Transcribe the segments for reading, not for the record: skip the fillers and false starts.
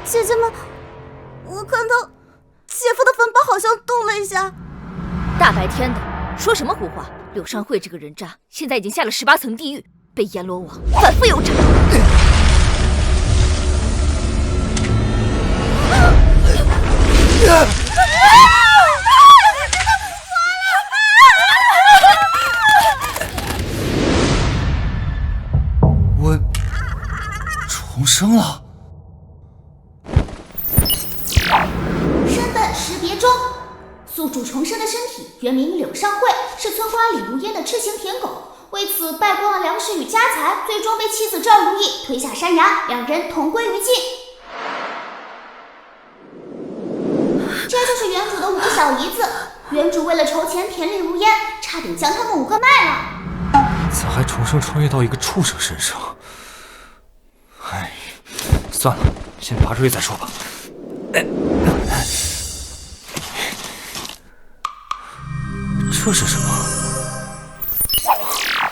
姐姐们，我看到姐夫的坟包好像动了一下。大白天的，说什么胡话！柳商惠这个人渣，现在已经下了18层地狱，被阎罗王反复有斩。我重生了。身份识别中，宿主重生的身体原名柳尚惠，是村花李如烟的痴情舔狗。为此败光了粮食与家财，最终被妻子赵如意推下山崖，两人同归于尽。这就是原主的5个小姨子，原主为了筹钱舔李如烟，差点将他们5个卖了。咋还重生穿越到一个畜生身上？哎，算了，先拔出去再说吧。这是什么？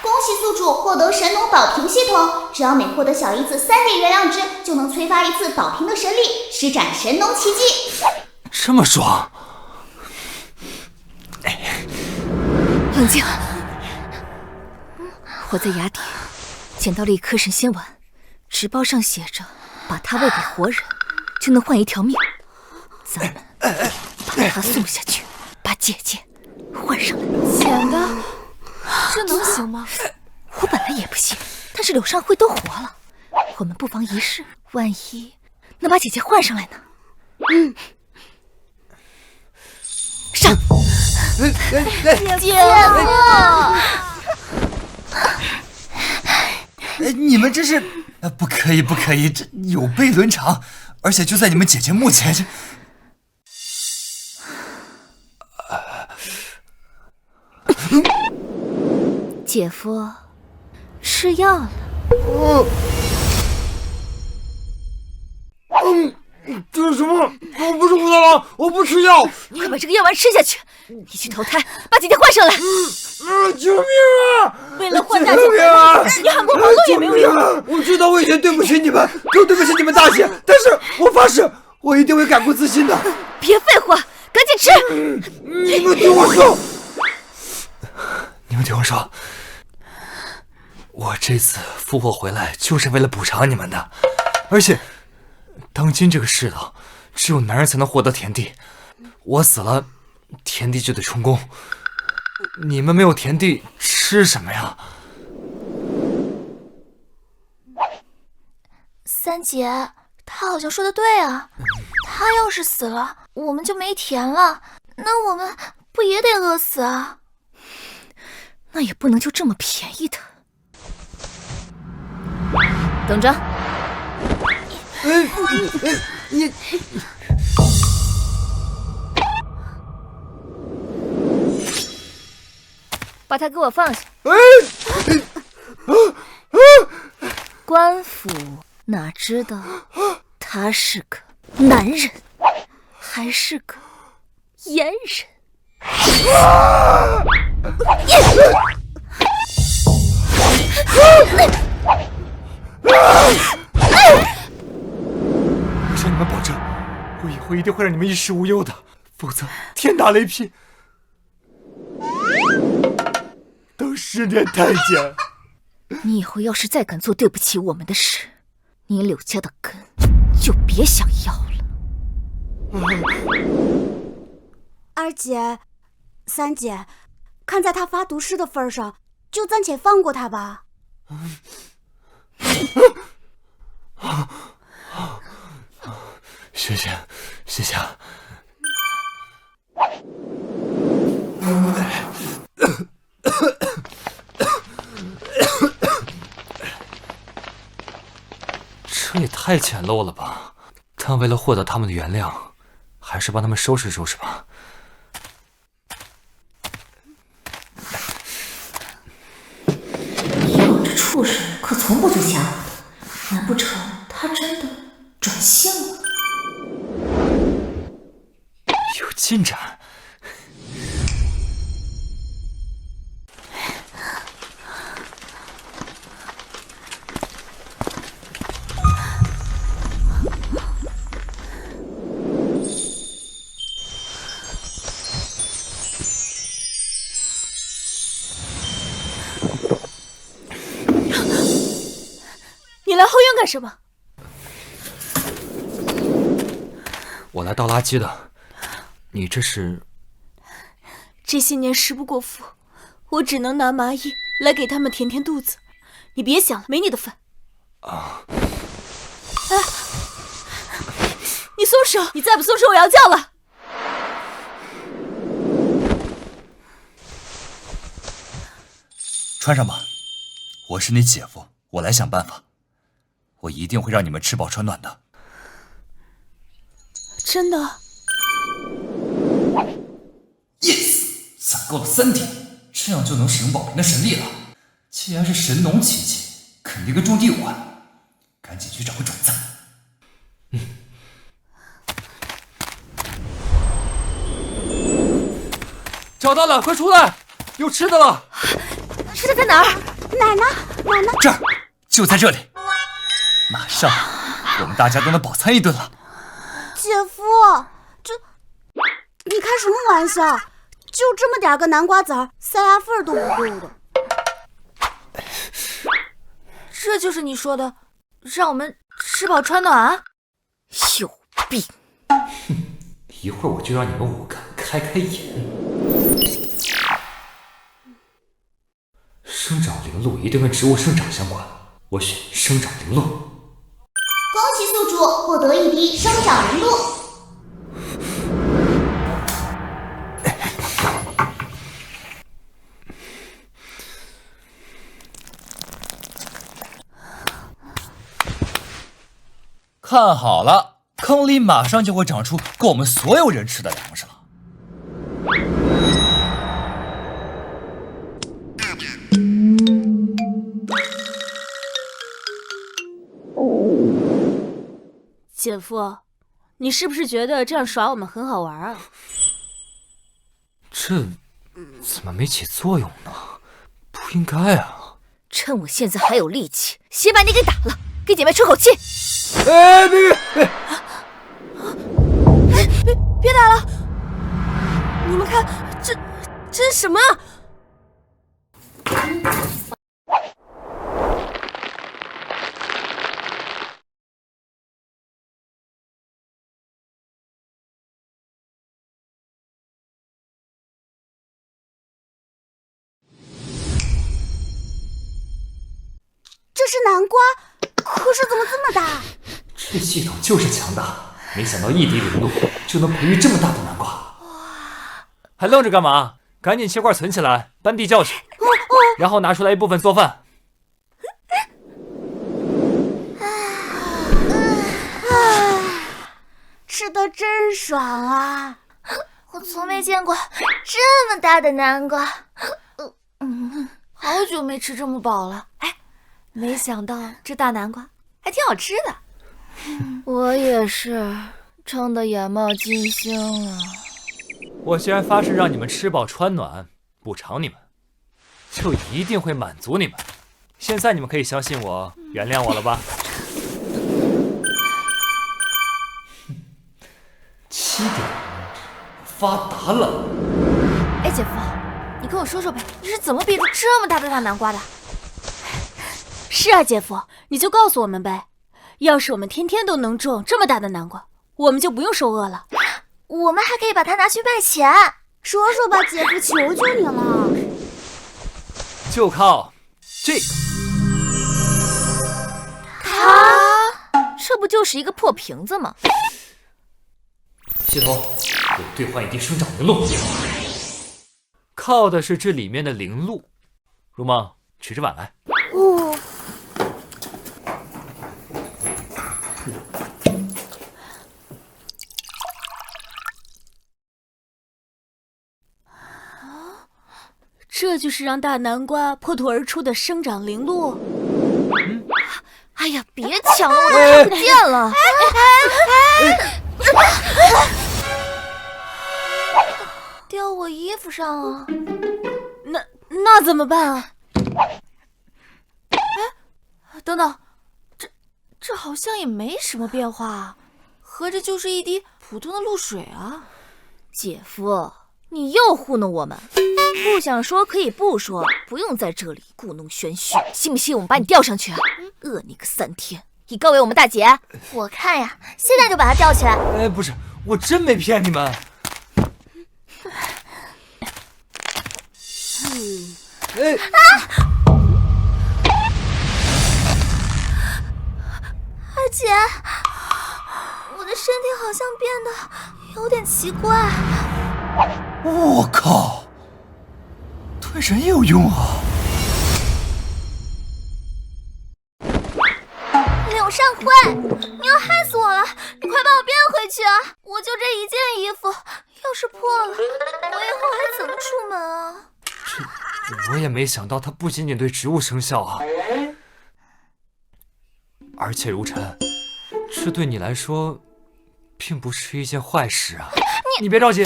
恭喜宿主获得神农保平系统，只要每获得小姨子3点原谅值，就能催发一次保平的神力，施展神农奇迹。这么爽！冷静。我在崖底捡到了一颗神仙丸，纸包上写着把它喂给活人就能换一条命，咱们把它送下去，把姐姐换上来。捡的，这能行吗？我本来也不信，但是柳尚惠都活了，我们不妨一试，万一能把姐姐换上来呢？上！姐夫！你们这是不可以，不可以，这有悖伦常，而且就在你们姐姐墓前，这姐夫吃药了。这是什么？我不是武大郎，我不吃药！快把这个药丸吃下去！你去投胎，把姐姐换上来！救命啊！为了换大姐回来，你喊破喉咙也没有用。我知道我以前对不起你们，更对不起你们大姐，但是我发誓，我一定会改过自新的。别废话，赶紧吃！你们听我说，你们听我说，我这次复活回来就是为了补偿你们的，而且当今这个世道，只有男人才能获得田地，我死了，田地就得充公。你们没有田地吃什么呀？三姐，她好像说的对啊，她要是死了，我们就没田了，那我们不也得饿死啊？那也不能就这么便宜的。等着。你把他给我放下。官府哪知道他是个男人，还是个阉人。我向你们保证，我以后一定会让你们衣食无忧的，否则天打雷劈。当10年太监。你以后要是再敢做对不起我们的事，你柳家的根就别想要了。二姐，三姐，看在他发毒誓的份上，就暂且放过他吧。谢谢，谢谢。这也太简陋了吧！但为了获得他们的原谅，还是帮他们收拾收拾吧。以往这畜生可从不就吓我的，难不成他真的转性了？有进展。来后院干什么？我来倒垃圾的。你这是？这些年食不果腹，我只能拿蚂蚁来给他们填填肚子。你别想了，没你的份。啊！哎，你松手！你再不松手，我要叫了。穿上吧，我是你姐夫，我来想办法，我一定会让你们吃饱穿暖的。真的 ？Yes， 攒够了3天，这样就能使用宝瓶的神力了。既然是神农奇迹，肯定跟种地有关，赶紧去找个种子。找到了，快出来，有吃的了。吃的在哪儿？哪儿呢？这儿，就在这里。马上，我们大家都能饱餐一顿了。姐夫，你开什么玩笑？就这么点个南瓜籽儿，塞牙缝都不够的。这就是你说的，让我们吃饱穿暖？有病！一会儿我就让你们5个开眼。生长灵露一定跟植物生长相关，我选生长灵露。恭喜宿主获得1滴生长灵露。看好了，坑里马上就会长出够我们所有人吃的粮食了。姐夫，你是不是觉得这样耍我们很好玩啊？这怎么没起作用呢？不应该啊！趁我现在还有力气，先把你给打了，给姐妹出口气。哎，别打了！你们看，这是什么？这是南瓜，可是怎么这么大？这系统就是强大，没想到1滴灵露就能培育这么大的南瓜。还愣着干嘛？赶紧切块存起来，搬地窖去，然后拿出来一部分做饭。吃得真爽啊！我从没见过这么大的南瓜，好久没吃这么饱了。哎，没想到这大南瓜还挺好吃的。我也是，撑得眼冒金星了。我既然发誓让你们吃饱穿暖，补偿你们，就一定会满足你们。现在你们可以相信我，原谅我了吧？7点，发达了。哎，姐夫，你跟我说说呗，你是怎么憋出这么大的大南瓜的？是啊，姐夫，你就告诉我们呗。要是我们天天都能种这么大的南瓜，我们就不用受饿了。我们还可以把它拿去卖钱。说说吧，姐夫，求求你了。就靠这个。这不就是一个破瓶子吗？系统，给我兑换1滴生长灵露。靠的是这里面的灵露。如梦，取只碗来。哦。这就是让大南瓜破土而出的生长灵露。哎呀，别抢了，我都看不见了。掉我衣服上了。那怎么办啊？哎，等等，这好像也没什么变化啊，合着就是1滴普通的露水啊。姐夫，你又糊弄我们，不想说可以不说，不用在这里故弄玄虚。信不信我们把你吊上去啊？饿你个3天，以告慰我们大姐。我看呀，现在就把他吊起来。哎，不是，我真没骗你们。二姐，我的身体好像变得有点奇怪。我靠，吞神也有用啊！柳上惠，你要害死我了！你快把我变回去啊！我就这一件衣服，要是破了，我以后还怎么出门啊？我也没想到它不仅仅对植物生效啊，而且如尘，这对你来说，并不是一件坏事啊。你别着急，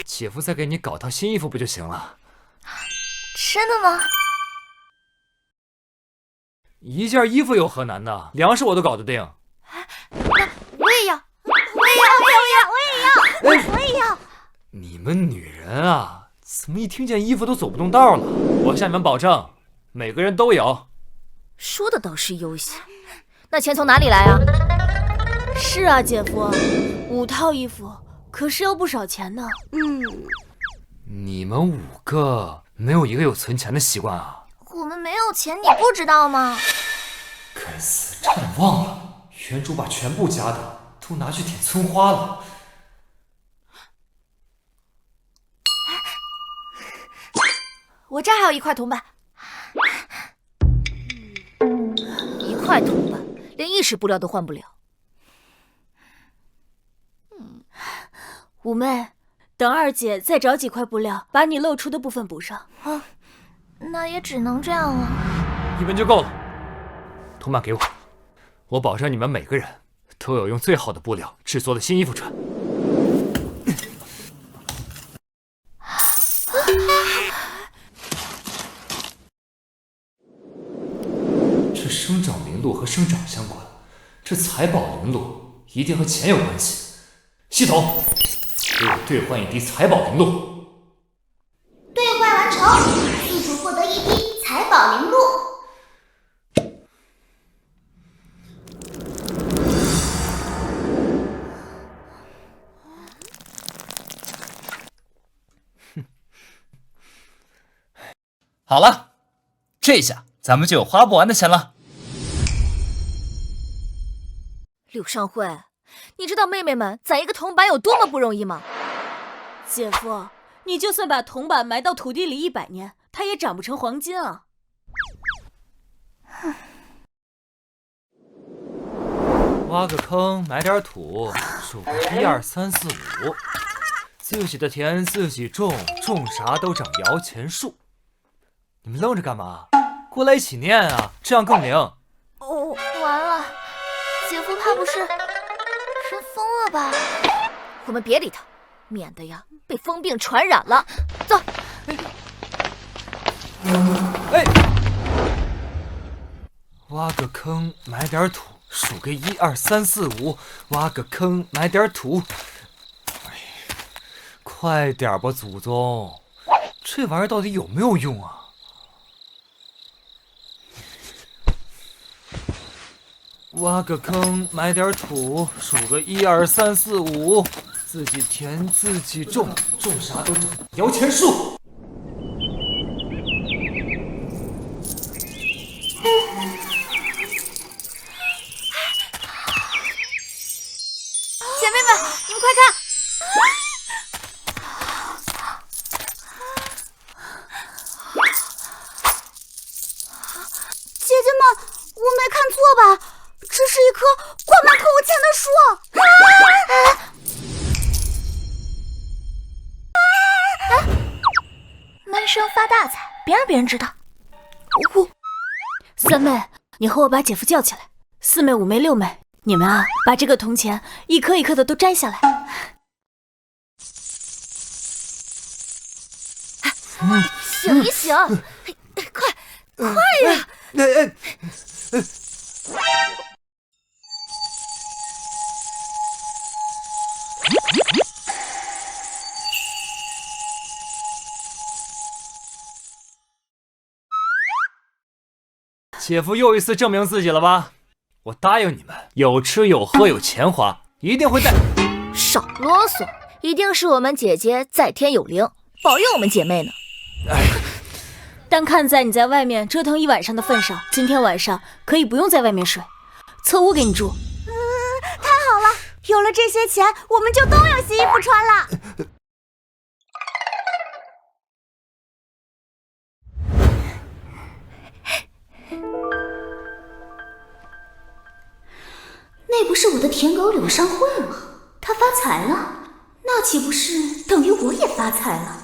姐夫再给你搞套新衣服不就行了？真的吗？一件衣服有何难的？粮食我都搞得定。我也要！你们女人啊，怎么一听见衣服都走不动道了？我向你们保证，每个人都有。说的倒是悠闲，那钱从哪里来啊？是啊，姐夫，5套衣服可是要不少钱呢。你们5个没有一个有存钱的习惯啊！我们没有钱，你不知道吗？该死，差点忘了，原主把全部家的都拿去舔村花了。我这儿还有1块铜板。1块铜板，连1石布料都换不了。五妹，等二姐再找几块布料，把你露出的部分补上。啊，那也只能这样了。1分就够了，铜板给我，我保证你们每个人都有用最好的布料制作的新衣服穿。这生长灵露和生长相关，这财宝灵露一定和钱有关系。系统，给我兑换1滴财宝灵露。兑换完成，宿主获得1滴财宝灵露。好了，这下咱们就有花不完的钱了。柳上惠，你知道妹妹们攒一个铜板有多么不容易吗？姐夫，你就算把铜板埋到土地里100年，它也长不成黄金啊！挖个坑，埋点土，数个1、2、3、4、5，自己的田自己种，种啥都长摇钱树。你们愣着干嘛？过来一起念啊，这样更灵。哦，完了，姐夫怕不是人疯了吧？我们别理他，免得呀被疯病传染了。走。哎，挖个坑，埋点土，数个1、2、3、4、5，挖个坑，埋点土。哎，快点吧，祖宗，这玩意儿到底有没有用啊？挖个坑，埋点土，数个1、2、3、4、5，自己田自己种，种啥都长摇钱树。姐妹们，你们快看！姐姐们，我没看错吧？这是一棵挂满可恶钱的树！闷声发大财，别让别人知道。三妹，你和我把姐夫叫起来。4妹、5妹、6妹，你们啊，把这个铜钱一颗一颗的都摘下来。醒一醒，快呀！姐夫又一次证明自己了吧？我答应你们，有吃有喝有钱花，一定会带。少啰嗦，一定是我们姐姐在天有灵，保佑我们姐妹呢。但看在你在外面折腾一晚上的份上，今天晚上可以不用在外面睡，侧屋给你住。太好了，有了这些钱，我们就都有新衣服穿了。那不是我的舔狗柳上惠吗？她发财了，那岂不是等于我也发财了？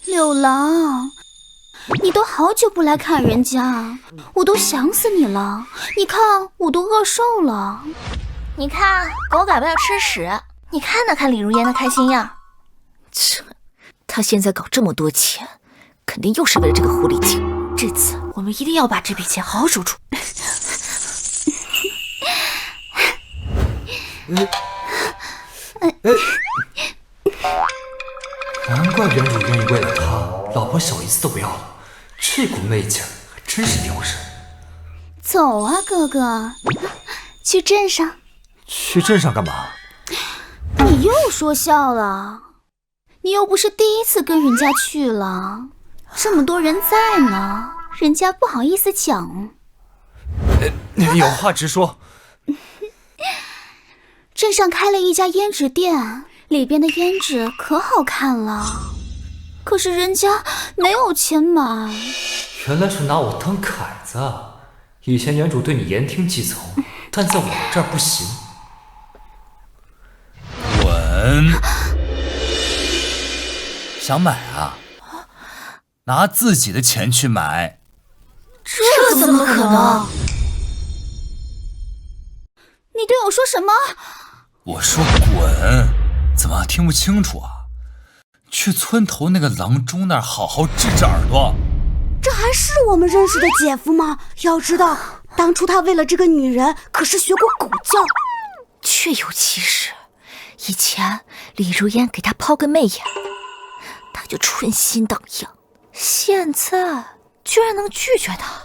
柳郎，你都好久不来看人家，我都想死你了。你看，我都饿瘦了。你看，狗改不了吃屎。你看那看李如烟的开心样。他现在搞这么多钱，肯定又是为了这个狐狸精。这次我们一定要把这笔钱好好守住。难怪原主愿意为了他，老婆小姨子都不要了，这股媚劲还真是丢人。走啊，哥哥，去镇上。去镇上干嘛？你又说笑了，你又不是第一次跟人家去了，这么多人在呢，人家不好意思讲。有话直说。镇上开了一家胭脂店，里边的胭脂可好看了，可是人家没有钱买。原来是拿我当凯子啊！以前原主对你言听计从，但在我这儿不行。滚！想买啊？拿自己的钱去买。这怎么可能？你对我说什么？我说滚！怎么听不清楚啊？去村头那个郎中那儿好好治治耳朵。这还是我们认识的姐夫吗？要知道，当初他为了这个女人可是学过狗叫。确有其事，以前李如烟给他抛个媚眼，他就春心荡漾，现在居然能拒绝他。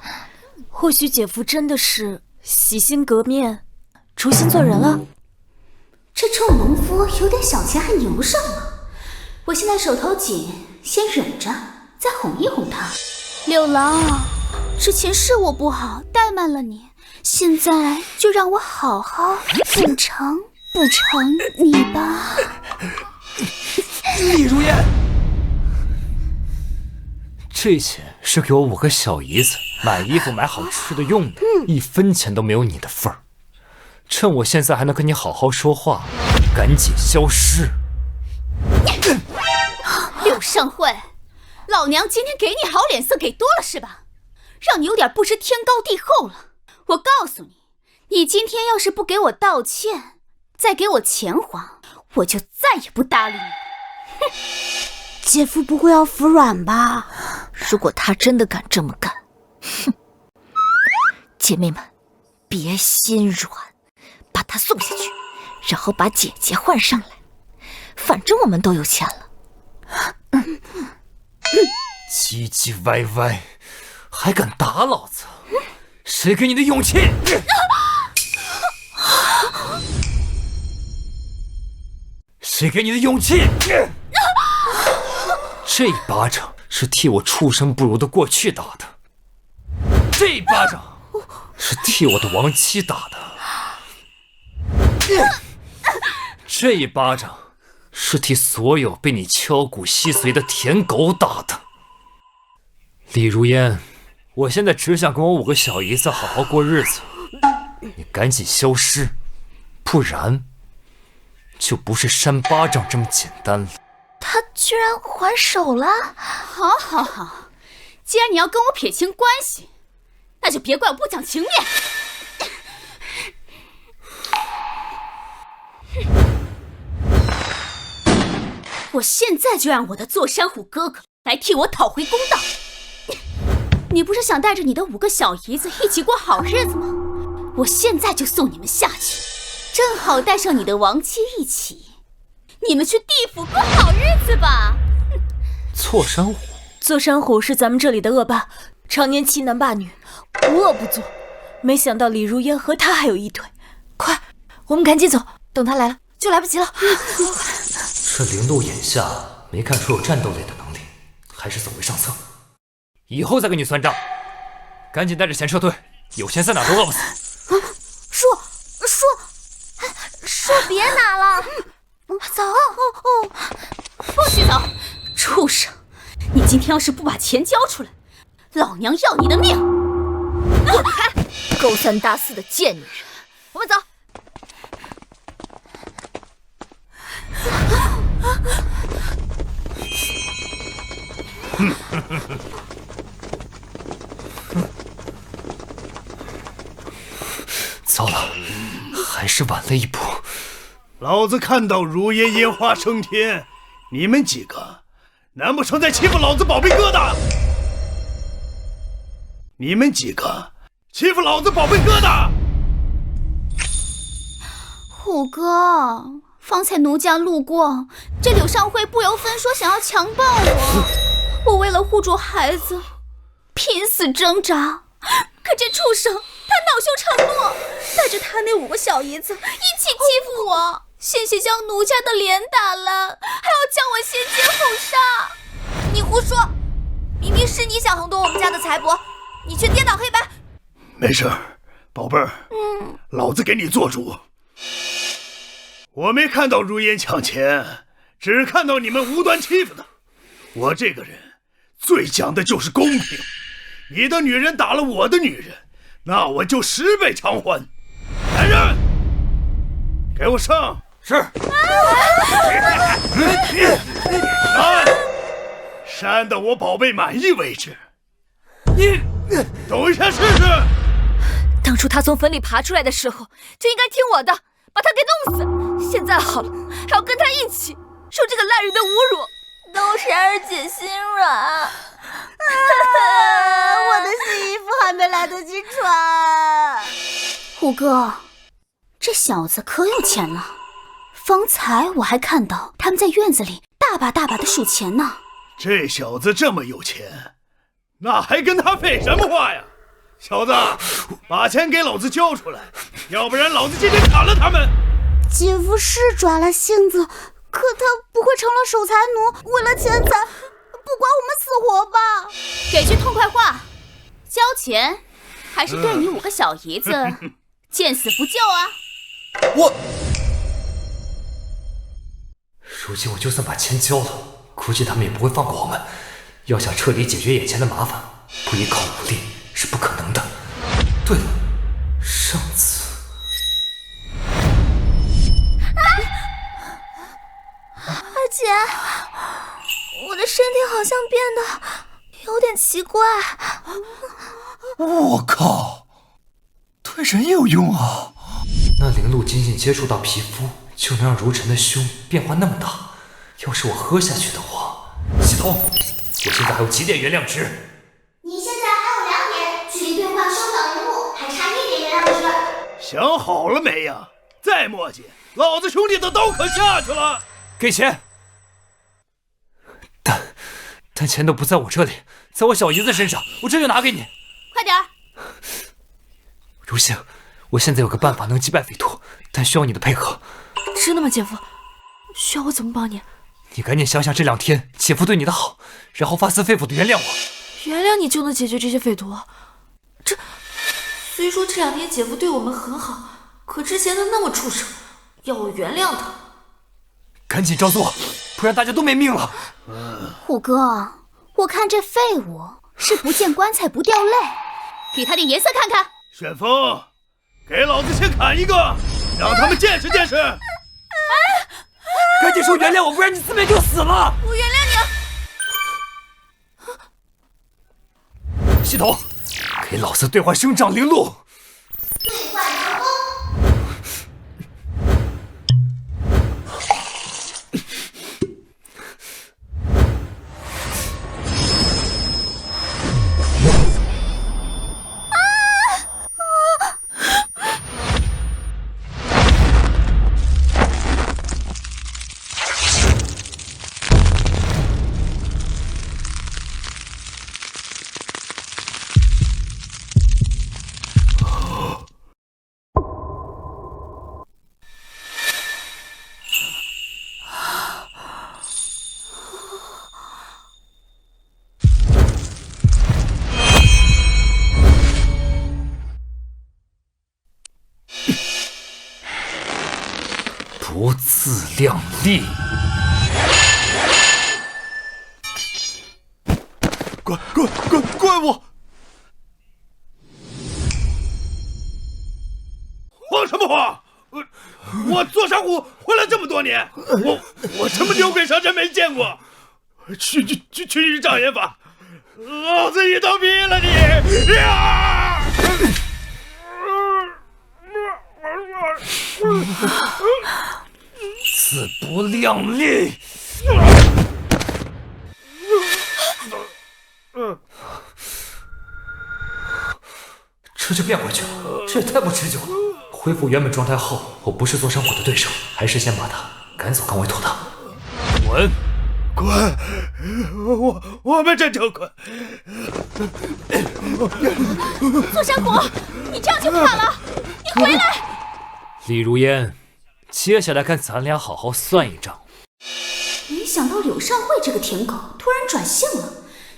或许姐夫真的是洗心革面，重新做人了。这臭农夫有点小钱还牛上了，我现在手头紧，先忍着，再哄一哄他。柳郎，之前是我不好，怠慢了你，现在就让我好好补偿你吧。李如烟，这钱是给我5个小姨子买衣服买好吃的用的，一分钱都没有你的份儿。趁我现在还能跟你好好说话，赶紧消失。柳上惠，老娘今天给你好脸色给多了是吧？让你有点不知天高地厚了。我告诉你，你今天要是不给我道歉，再给我钱花，我就再也不搭理你了。哼！姐夫不会要服软吧？如果他真的敢这么干，哼！姐妹们，别心软，把他送下去，然后把姐姐换上来。反正我们都有钱了。唧唧歪歪，还敢打老子？谁给你的勇气？谁给你的勇气？这一巴掌是替我畜生不如的过去打的，这一巴掌是替我的亡妻打的，这一巴掌是替所有被你敲骨吸髓的舔狗打的。李如烟，我现在只想跟我5个小姨子好好过日子，你赶紧消失，不然就不是扇巴掌这么简单了。他居然还手了！好，既然你要跟我撇清关系，那就别怪我不讲情面。我现在就让我的座山虎哥哥来替我讨回公道。你不是想带着你的5个小姨子一起过好日子吗？我现在就送你们下去，正好带上你的亡妻一起。你们去地府过好日子吧。错山虎，坐山虎是咱们这里的恶霸，常年欺男霸女，无恶不作。没想到李如烟和他还有一腿。快，我们赶紧走，等他来了就来不及了。这灵鹿眼下没看出有战斗类的能力，还是走为上策。以后再跟你算账，赶紧带着钱撤退，有钱在哪都饿不死。树别拿了，走。不许走！畜生，你今天要是不把钱交出来，老娘要你的命！滚开！勾三搭四的贱女人，我们走。糟了，还是晚了一步。老子看到如烟烟花升天，你们几个难不成在欺负老子宝贝疙瘩？你们几个欺负老子宝贝疙瘩！虎哥，方才奴家路过，这柳上惠不由分说想要强暴我，我为了护住孩子，拼死挣扎，可这畜生他恼羞成怒，带着他那5个小姨子一起欺负我，险些将奴家的脸打烂，还要将我先奸后杀。你胡说！明明是你想横夺我们家的财帛，你却颠倒黑白。没事，宝贝儿，老子给你做主。我没看到如烟抢钱，只看到你们无端欺负她。我这个人最讲的就是公平，你的女人打了我的女人，那我就10倍偿还。来人，给我上！是。来，扇到我宝贝满意为止。你抖一下试试。当初他从坟里爬出来的时候，就应该听我的，把他给弄死。现在好了，还要跟他一起受这个烂人的侮辱。都是二姐心软。我的新衣服还没来得及穿。虎哥，这小子可有钱了。方才我还看到他们在院子里大把大把的数钱呢。这小子这么有钱，那还跟他废什么话呀？小子，把钱给老子交出来，要不然老子今天砍了他们。姐夫是转了性子，可他不会成了守财奴，为了钱财不管我们死活吧？给句痛快话，交钱还是对你5个小姨子见死不救啊？如今我就算把钱交了，估计他们也不会放过我们。要想彻底解决眼前的麻烦，不依靠武力是不可能的。对了，上次二姐，我的身体好像变得有点奇怪。我靠，对人也有用啊！那灵露仅仅接触到皮肤，就能让如尘的胸变化那么大。要是我喝下去的话，系统，我现在还有几点原谅值？你现在还有2点，距离兑换收缴人物还差1点原谅值。想好了没呀？再磨叽，老子兄弟的刀可下去了。给钱。但钱都不在我这里，在我小姨子身上，我这就拿给你。快点儿！如星，我现在有个办法能击败匪徒，但需要你的配合。真的吗，姐夫？需要我怎么帮你？你赶紧想想这2天姐夫对你的好，然后发自肺腑的原谅我。原谅你就能解决这些匪徒？虽说这2天姐夫对我们很好，可之前的那么畜生，要我原谅他？赶紧照做，不然大家都没命了。虎哥，我看这废物是不见棺材不掉泪，给他点颜色看看。旋风，给老子先砍一个，让他们见识见识。赶紧说原谅我，不然你4妹就死了。我原谅你。系统，给老子兑换生长灵露。兑换成功。自量力。怪物！慌什么慌？我坐山虎混了这么多年，我什么牛鬼蛇神没见过？去障眼法，老子一头劈了你！自不量力！这就变回去了，这也太不持久了。恢复原本状态后，我不是座山虎的对手，还是先把他赶走更为妥当。滚！我们真就滚！座山虎，你这样就怕了？你回来！李如烟，接下来看咱俩好好算一账。没想到柳上惠这个舔狗突然转性了，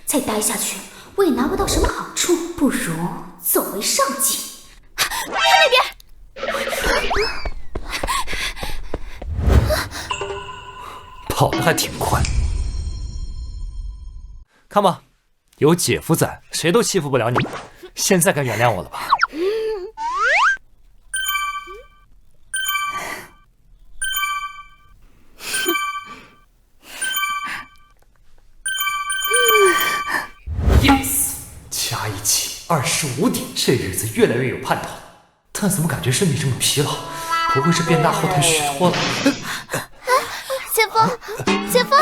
再待下去我也拿不到什么好处，不如走为上计。看那边！跑得还挺快。看吧，有姐夫在，谁都欺负不了你们。现在该原谅我了吧？Yes， 加一起25点，这日子越来越有盼头。但怎么感觉身体这么疲劳？不会是变大后太虚脱了？姐夫，姐夫，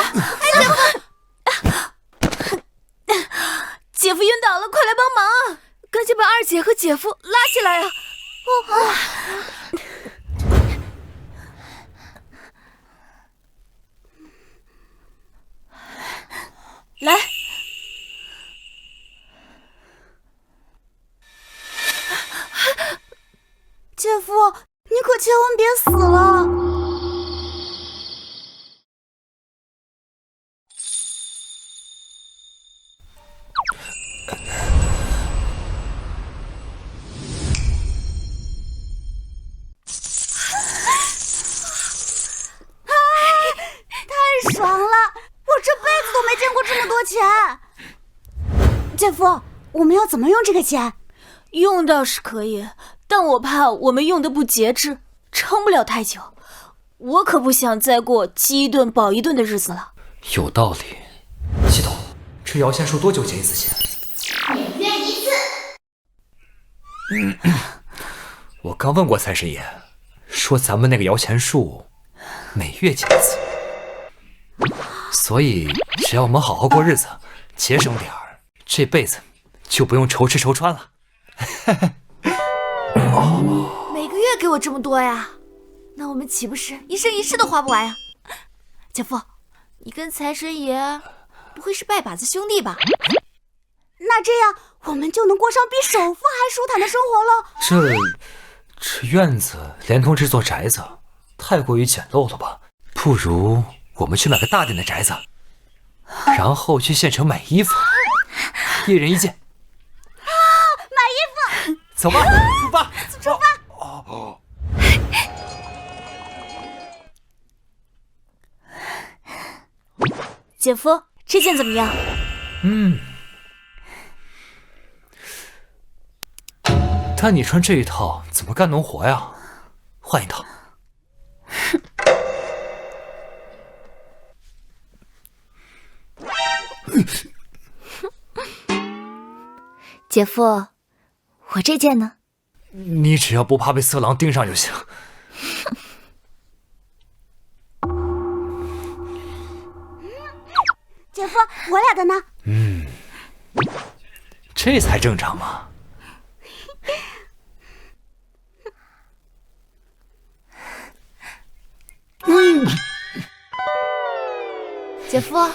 姐夫！姐夫晕倒了，快来帮忙！赶紧把二姐和姐夫拉起来啊！来，姐夫，你可千万别死了！太爽了！我这辈子都没见过这么多钱。姐夫，我们要怎么用这个钱？用倒是可以，但我怕我们用的不节制，撑不了太久。我可不想再过饥一顿饱一顿的日子了。有道理。系统，这摇钱树多久结一次钱？每月一次。我刚问过财神爷，说咱们那个摇钱树每月结一次，所以只要我们好好过日子，节省点儿，这辈子就不用愁吃愁穿了。每个月给我这么多呀，那我们岂不是一生一世都花不完呀？姐夫，你跟财神爷不会是拜把子兄弟吧？那这样我们就能过上比首富还舒坦的生活了。这院子连同这座宅子太过于简陋了吧？不如我们去买个大点的宅子，然后去县城买衣服，一人一件。买衣服！走吧，出发！出发！姐夫，这件怎么样？但你穿这一套怎么干农活呀？换一套。姐夫，我这件呢？你只要不怕被色狼盯上就行。姐夫，我俩的呢？这才正常嘛。姐夫，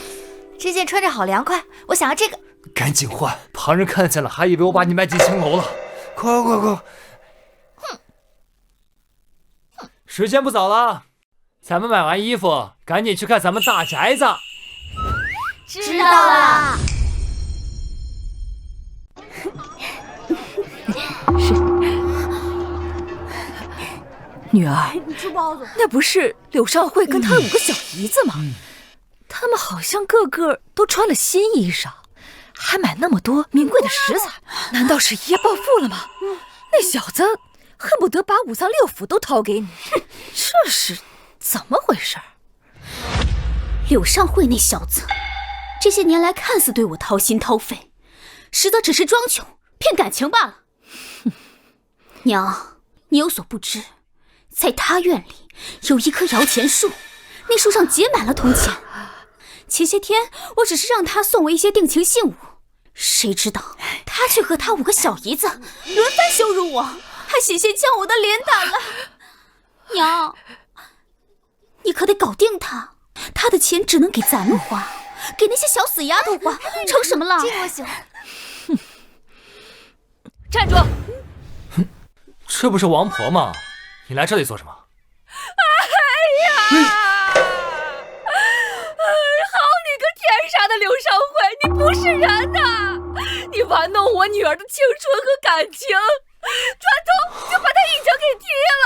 这件穿着好凉快，我想要这个。赶紧换，旁人看见了还以为我把你卖进青楼了。快！时间不早了，咱们买完衣服，赶紧去看咱们大宅子。知道了。女儿，你吃包子。那不是柳少慧跟她5个小姨子吗？他们好像个个都穿了新衣裳，还买那么多名贵的食材，难道是一夜暴富了吗？那小子恨不得把5脏6腑都掏给你，这是怎么回事？柳尚惠那小子，这些年来看似对我掏心掏肺，实则只是装穷骗感情罢了。娘，你有所不知，在他院里有一棵摇钱树，那树上结满了铜钱。前些天我只是让他送我一些定情信物，谁知道他却和他5个小姨子轮番羞辱我，还险些将我的脸打了。娘，你可得搞定他，他的钱只能给咱们花，给那些小死丫头花，成什么了？这个我喜欢。站住！这不是王婆吗？你来这里做什么？哎呀！好你个天杀的柳少慧，你不是人呐！你玩弄我女儿的青春和感情，转头就把她一脚给踢了，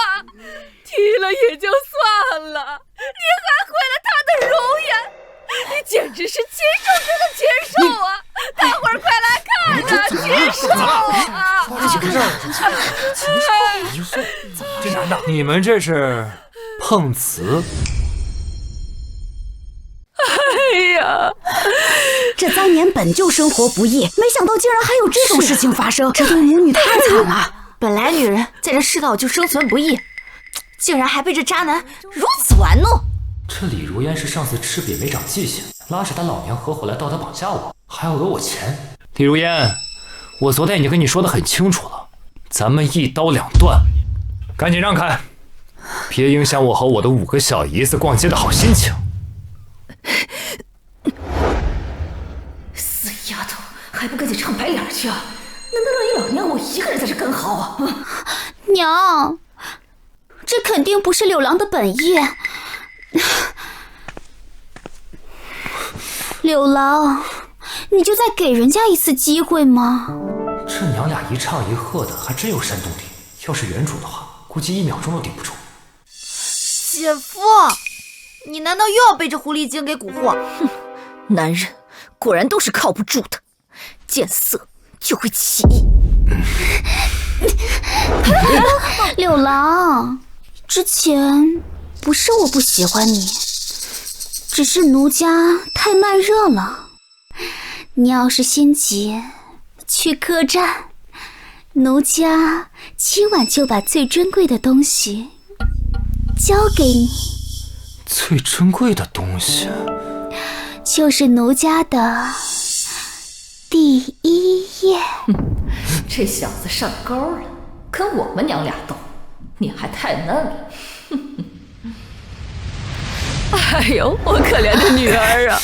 踢了也就算了，你还毁了她的容颜，你简直是禽兽中的禽兽啊！大伙儿快来看呐，禽兽啊！禽兽？这男的，你们这是碰瓷？哎呀，这3年本就生活不易，没想到竟然还有这种事情发生，这对母女太惨了。本来女人在这世道就生存不易，竟然还被这渣男如此玩弄。这李如烟是上次吃瘪没长记性，拉着他老娘合伙来道德绑架我，还要讹我钱。李如烟，我昨天已经跟你说得很清楚了，咱们一刀两断，赶紧让开，别影响我和我的5个小姨子逛街的好心情。死丫头，还不赶紧唱白脸去啊！难道让你老娘我一个人在这干嚎啊？娘，这肯定不是柳郎的本意。柳郎，你就再给人家一次机会吗？这娘俩一唱一和的，还真有煽动力。要是原主的话，估计1秒钟都顶不住。姐夫，你难道又要被这狐狸精给蛊惑？哼，男人果然都是靠不住的，见色就会起意。柳郎，之前不是我不喜欢你，只是奴家太慢热了。你要是心急，去客栈，奴家今晚就把最珍贵的东西交给你。最珍贵的东西就是奴家的第1页。这小子上钩了，跟我们娘俩斗，你还太嫩了。哎呦，我可怜的女儿啊！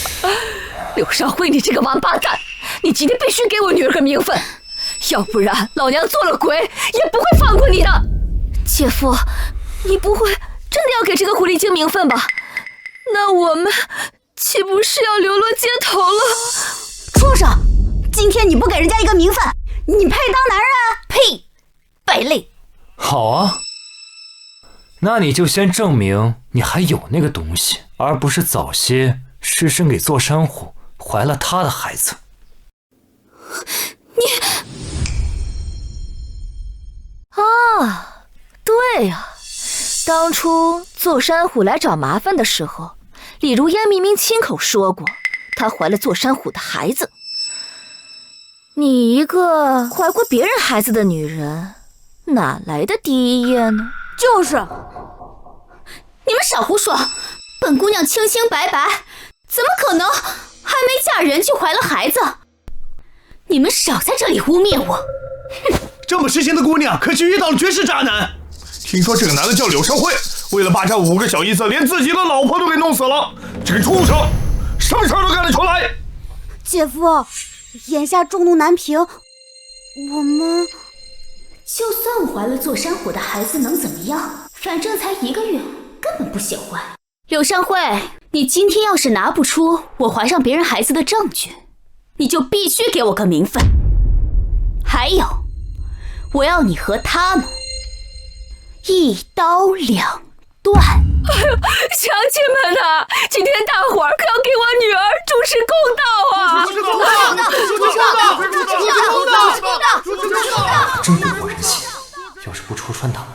柳少辉，你这个王八蛋，你今天必须给我女儿个名分，要不然老娘做了鬼也不会放过你的。姐夫，你不会真的要给这个狐狸精名分吧？那我们岂不是要流落街头了？畜生！今天你不给人家一个名分，你配当男人？呸！败类！好啊，那你就先证明你还有那个东西，而不是早些失身给座山虎，怀了他的孩子。啊，对呀，当初座山虎来找麻烦的时候，李如烟明明亲口说过，她怀了座山虎的孩子。你一个怀过别人孩子的女人，哪来的第1页呢？就是，你们少胡说！本姑娘清清白白，怎么可能还没嫁人就怀了孩子？你们少在这里污蔑我！这么痴心的姑娘，可是遇到了绝世渣男。听说这个男的叫柳少辉，为了霸占5个小姨子，连自己的老婆都给弄死了。这个畜生，什么事都干得出来！姐夫，眼下众怒难平，我们就算我怀了座山虎的孩子能怎么样？反正才1个月，根本不显怀。柳尚慧，你今天要是拿不出我怀上别人孩子的证据，你就必须给我个名分。还有，我要你和他们一刀两断。哎呦，乡亲们呐，今天大伙儿可要给我女儿主持公道啊！真不过人心，要是不戳穿他们，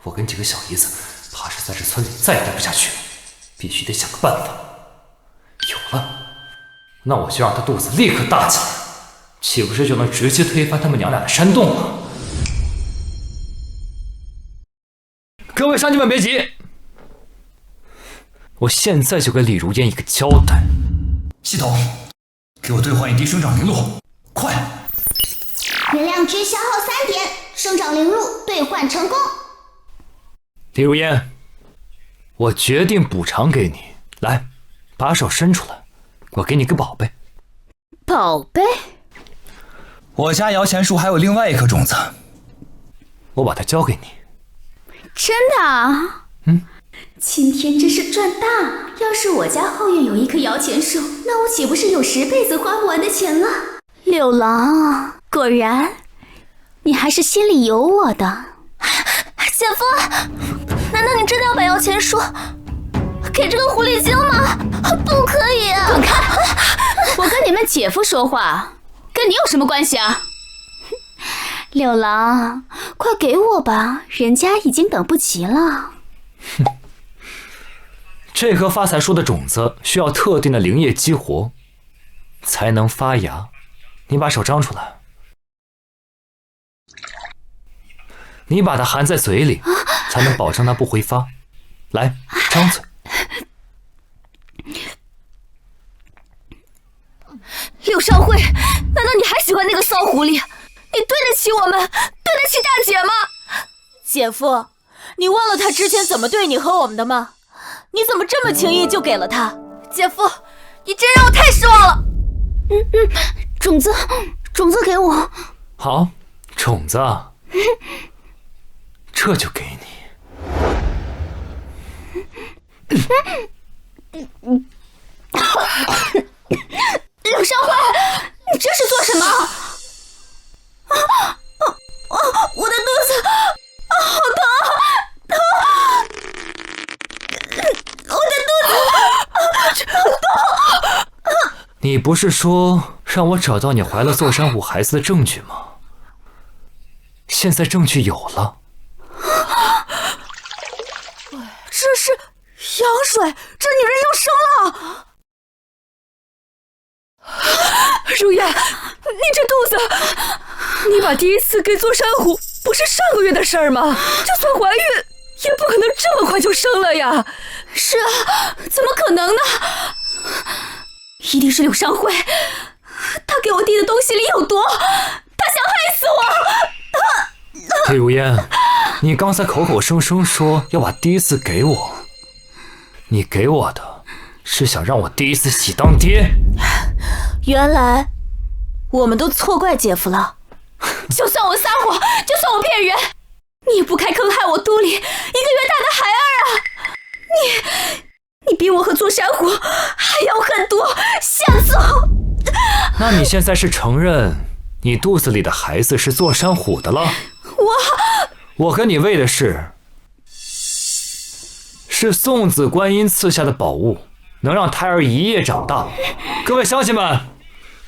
我跟几个小姨子怕是在这村里再也待不下去了，必须得想个办法。有了，那我就让他肚子立刻大起来，岂不是就能直接推翻他们娘俩的山洞了？各位乡亲们别急，我现在就给李如烟一个交代。系统，给我兑换一滴生长灵露，快！能量值消耗3点，生长灵露兑换成功。李如烟，我决定补偿给你，来，把手伸出来，我给你个宝贝。宝贝？我家摇钱树还有另外一颗种子，我把它交给你。真的啊？今天真是赚大了！要是我家后院有一棵摇钱树，那我岂不是有10辈子花不完的钱了？柳郎，果然，你还是心里有我的。姐夫，难道你真的要把摇钱树给这个狐狸精吗？不可以！滚开！我跟你们姐夫说话，跟你有什么关系啊？柳郎，快给我吧，人家已经等不及了。这棵发财树的种子需要特定的灵液激活，才能发芽。你把手张出来，你把它含在嘴里，才能保证它不挥发。来，张嘴。柳少慧，难道你还喜欢那个骚狐狸？你对得起我们，对得起大姐吗？姐夫，你忘了他之前怎么对你和我们的吗？你怎么这么轻易就给了他？姐夫，你真让我太失望了。种子给我。好，种子，这就给你。柳少慧，你这是做什么？我的肚子好疼，我的肚子好痛。你不是说让我找到你怀了座山虎孩子的证据吗？现在证据有了。这是羊水，这女人又生了。如烟，你这肚子，你把第一次给座山虎不是上个月的事儿吗？就算怀孕，也不可能这么快就生了呀。是啊，怎么可能呢？一定是柳商会，他给我递的东西里有毒，他想害死我。李如烟，你刚才口口声声说要把第一次给我，你给我的是想让我第一次喜当爹。原来我们都错怪姐夫了。就算我撒谎，就算我骗人，你也不该坑害我肚里1个月大的孩儿啊！你比我和座山虎还要狠毒，下次那你现在是承认你肚子里的孩子是座山虎的了？我跟你为的是送子观音赐下的宝物，能让胎儿一夜长大。各位乡亲们，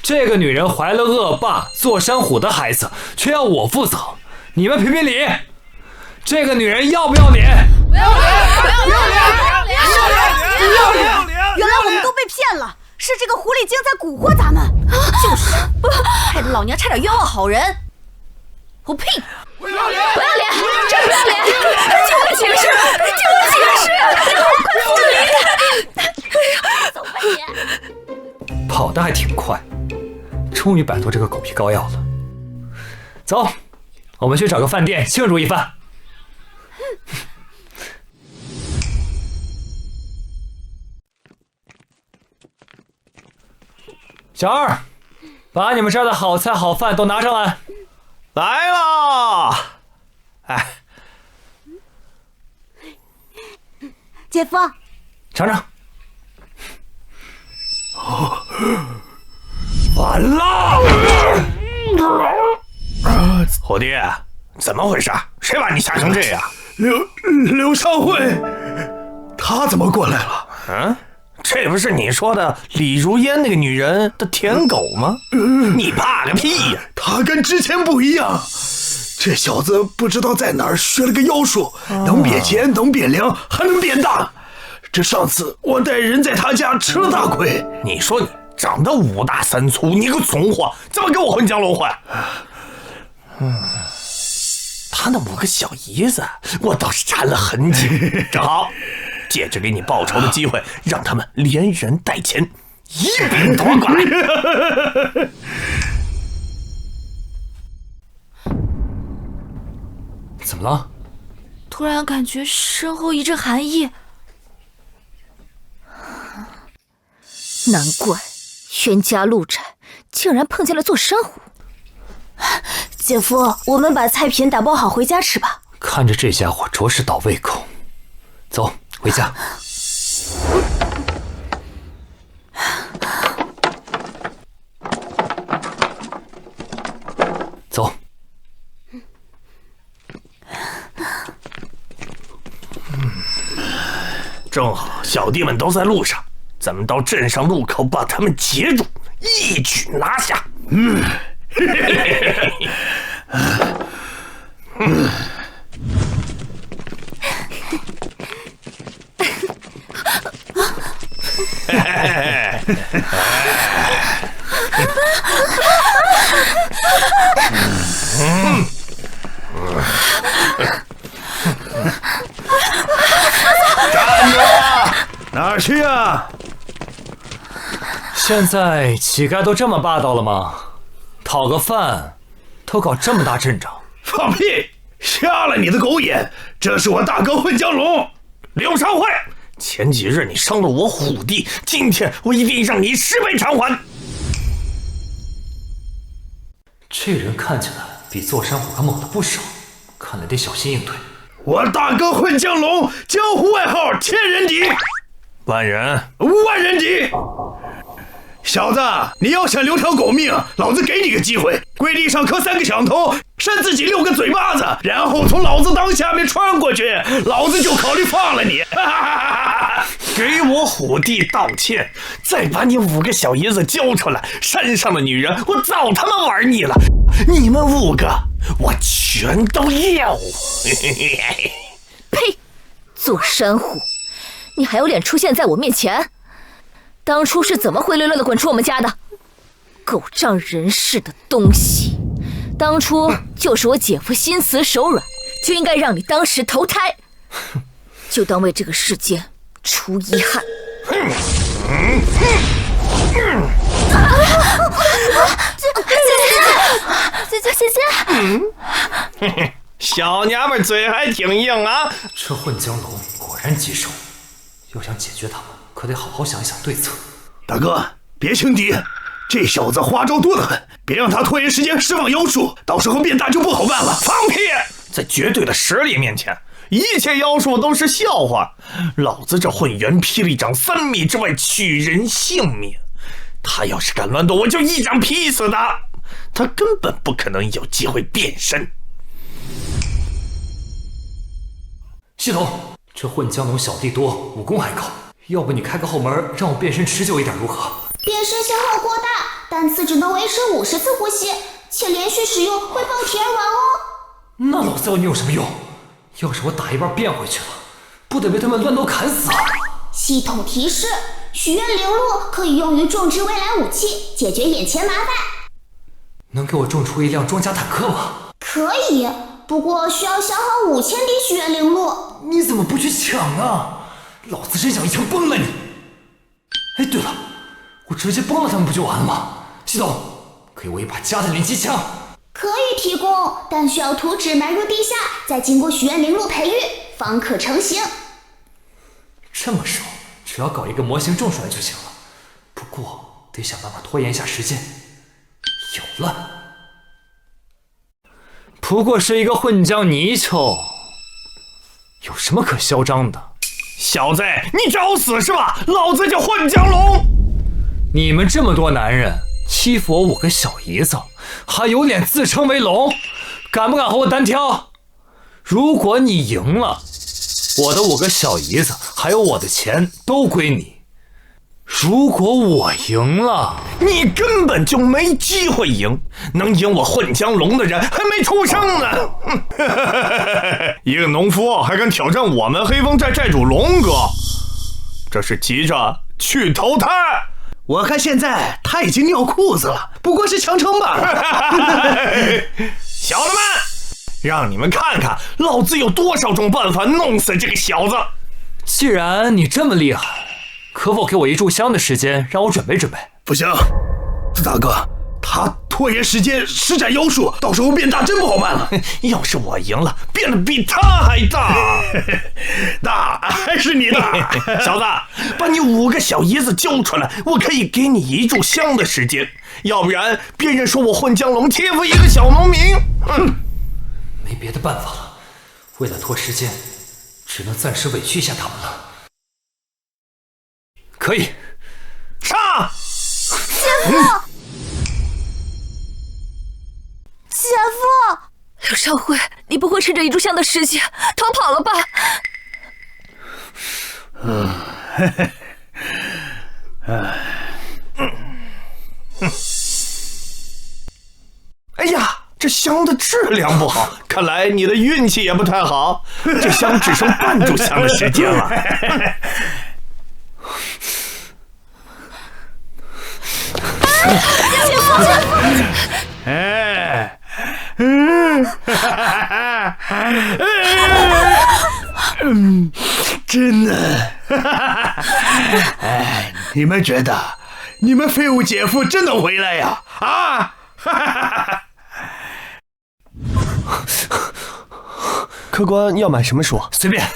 这个女人怀了恶霸座山虎的孩子，却要我负责，你们评评理，这个女人要不要脸？不要脸！原来我们都被骗了，是这个狐狸精在蛊惑咱们。就是，害得老娘差点冤枉好人。我呸！不要脸！真不要脸！救我解释！走吧你！跑得还挺快，终于摆脱这个狗皮膏药了。走，我们去找个饭店庆祝一番。小二，把你们这儿的好菜好饭都拿上来。来啦！哎，姐夫，尝尝。完了！虎弟，怎么回事？谁把你吓成这样？柳上惠，她怎么过来了？嗯，这不是你说的李如烟那个女人的舔狗吗？你怕个屁呀！她跟之前不一样，这小子不知道在哪儿学了个妖术，能变钱，能变凉，还能变大。这上次我带人在他家吃了大亏。你说你长得五大三粗，你个怂货，怎么跟我混江龙混？他那5个小姨子，我倒是缠了很久。正好，借着给你报仇的机会，让他们连人带钱一并夺过来。怎么了？突然感觉身后一阵寒意。难怪冤家路窄，竟然碰见了座山虎。姐夫，我们把菜品打包好回家吃吧。看着这家伙着实倒胃口。走，回家。走。正好小弟们都在路上，咱们到镇上路口把他们截住，一举拿下。站住！哪儿去啊？现在乞丐都这么霸道了吗？讨个饭都搞这么大阵仗？放屁！瞎了你的狗眼！这是我大哥混江龙。刘长惠，前几日你伤了我虎弟，今天我一定让你10倍偿还。这人看起来比座山虎可猛了不少，看来得小心应对。我大哥混江龙，江湖外号千人敌，万人敌。小子，你要想留条狗命，老子给你个机会，跪地上磕3个响头，扇自己6个嘴巴子，然后从老子裆下面穿过去，老子就考虑放了你。给我虎弟道歉，再把你5个小姨子交出来，山上的女人我早他妈玩腻了，你们5个我全都要。呸！座山虎，你还有脸出现在我面前？当初是怎么灰溜溜的滚出我们家的？狗仗人势的东西！当初就是我姐夫心慈手软，就应该让你当时投胎，就当为这个世界除遗憾。姐，小娘们嘴还挺硬啊！这混江龙果然棘手，要想解决他们，可得好好想一想对策。大哥，别轻敌，这小子花招多得很，别让他拖延时间释放妖术，到时候变大就不好办了。放屁！在绝对的实力面前，一切妖术都是笑话。老子这混元霹雳掌3米之外取人性命，他要是敢乱动，我就一掌劈死他。他根本不可能有机会变身。系统，这混江龙小弟多，武功还高，要不你开个后门，让我变身持久一点如何？变身消耗过大，单次只能维持50次呼吸，且连续使用会爆体而亡哦。那老子要你有什么用？要是我打一半变回去了，不得被他们乱刀砍死啊！系统提示：许愿灵鹿可以用于种植未来武器，解决眼前麻烦。能给我种出一辆装甲坦克吗？可以，不过需要消耗5000滴许愿灵鹿。你怎么不去抢啊？老子真想一枪崩了你！哎，对了，我直接崩了他们不就完了吗？系统，给我一把加特林机枪。可以提供，但需要图纸埋入地下，再经过许愿灵鹿培育，方可成型。这么说，只要搞一个模型种出来就行了。不过得想办法拖延一下时间。有了，不过是一个混江泥鳅，有什么可嚣张的？小子，你找死是吧？老子叫混江龙！你们这么多男人欺负我5个小姨子，还有脸自称为龙？敢不敢和我单挑？如果你赢了，我的5个小姨子还有我的钱都归你。如果我赢了，你根本就没机会赢，能赢我混江龙的人还没出生呢。一个农夫还敢挑战我们黑风寨寨主龙哥，这是急着去投胎。我看现在他已经尿裤子了，不过是强撑罢了。小子们，让你们看看老子有多少种办法弄死这个小子。既然你这么厉害，可否给我1炷香的时间，让我准备准备？不行，这大哥他拖延时间施展妖术，到时候变大真不好办了。要是我赢了，变得比他还大，大还是你大？小子，把你5个小姨子揪出来，我可以给你1炷香的时间，要不然别人说我混江龙欺负一个小农民。没别的办法了，为了拖时间，只能暂时委屈一下他们了。可以，上！姐夫，姐夫，柳少辉，你不会趁着1炷香的时间逃跑了吧？哎呀，这香的质量不好，看来你的运气也不太好，这香只剩半炷香的时间了。姐夫，哎，真的。哎，你们觉得你们废物姐夫真能回来呀？啊！客官要买什么书？随便，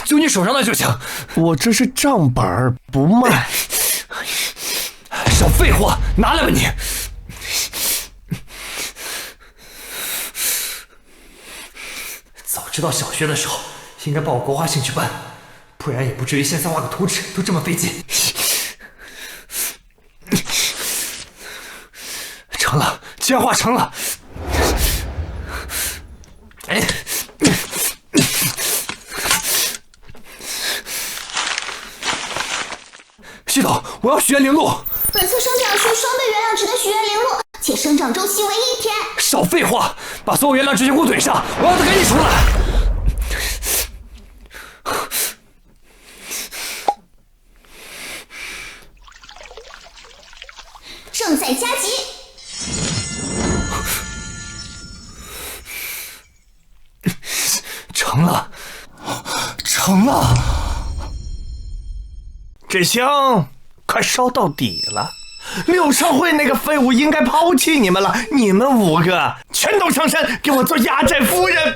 就你手上的就行。我这是账本不卖。少废话，拿来吧你！早知道小学的时候应该报国画兴趣班，不然也不至于现在画个图纸都这么费劲。成了，既然画成了，哎，系统，我要许愿灵露。本次生长需双倍原谅，只能许愿灵露，且生长周期为1天。少废话，把所有原谅直接给我怼上，我要它赶紧出来。正在加急。成了，成了。这香快烧到底了，柳少辉那个废物应该抛弃你们了，你们5个全都上山给我做压寨夫人！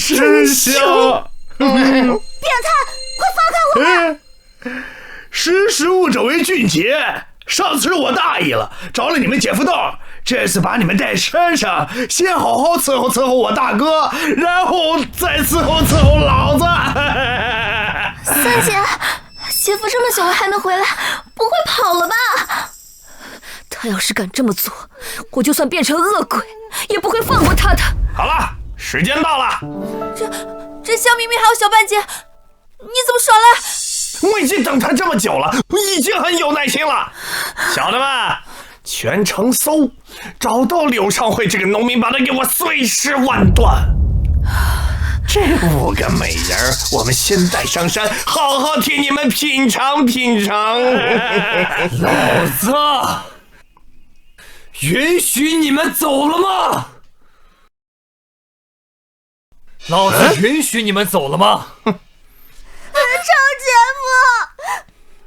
真香！变态，快放开我们！识时务者为俊杰。上次我大意了，着了你们姐夫道，这次把你们带山上，先好好伺候伺候我大哥，然后再伺候老子。三姐，姐夫这么久了还没回来，不会跑了吧？他要是敢这么做，我就算变成恶鬼，也不会放过他的。好了，时间到了。这香明明还有小半截，你怎么耍赖？我已经等他这么久了，我已经很有耐心了。小的们，全城搜，找到柳少辉这个农民，把他给我碎尸万段。这5个美人儿，我们先带上山，好好替你们品尝品尝。老子允许你们走了吗？老子允许你们走了吗？臭姐夫，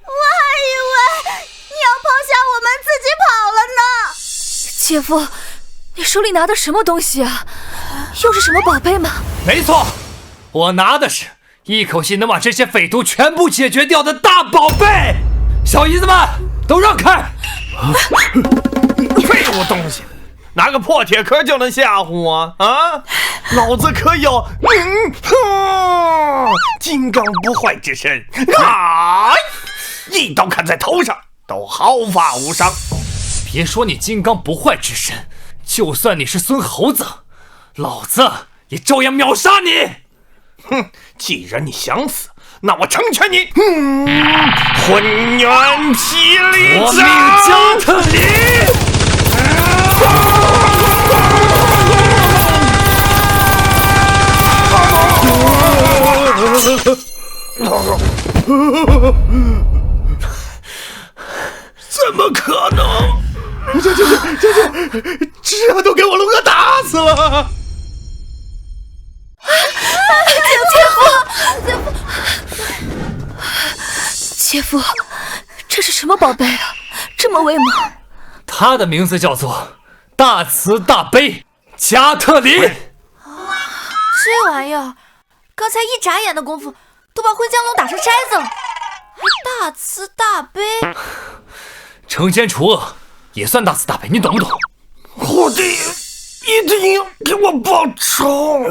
我还以为你要抛下我们自己跑了呢。姐夫，你手里拿的什么东西啊？又是什么宝贝吗？没错，我拿的是一口气能把这些匪徒全部解决掉的大宝贝。小姨子们都让开！废物东西，拿个破铁壳就能吓唬我啊！老子可有金刚不坏之身啊！一刀砍在头上，都毫发无伤。别说你金刚不坏之身，就算你是孙猴子，老子也照样秒杀你！哼，既然你想死，那我成全你！混元霹雳夺命掌！加特林！怎么可能？这都给我龙哥打死了！姐夫，这是什么宝贝啊？这么威猛！他的名字叫做大慈大悲加特林。这玩意儿，刚才一眨眼的功夫，都把混江龙打成筛子了，还大慈大悲。惩奸除恶也算大慈大悲，你懂不懂？虎弟一定要给我报仇！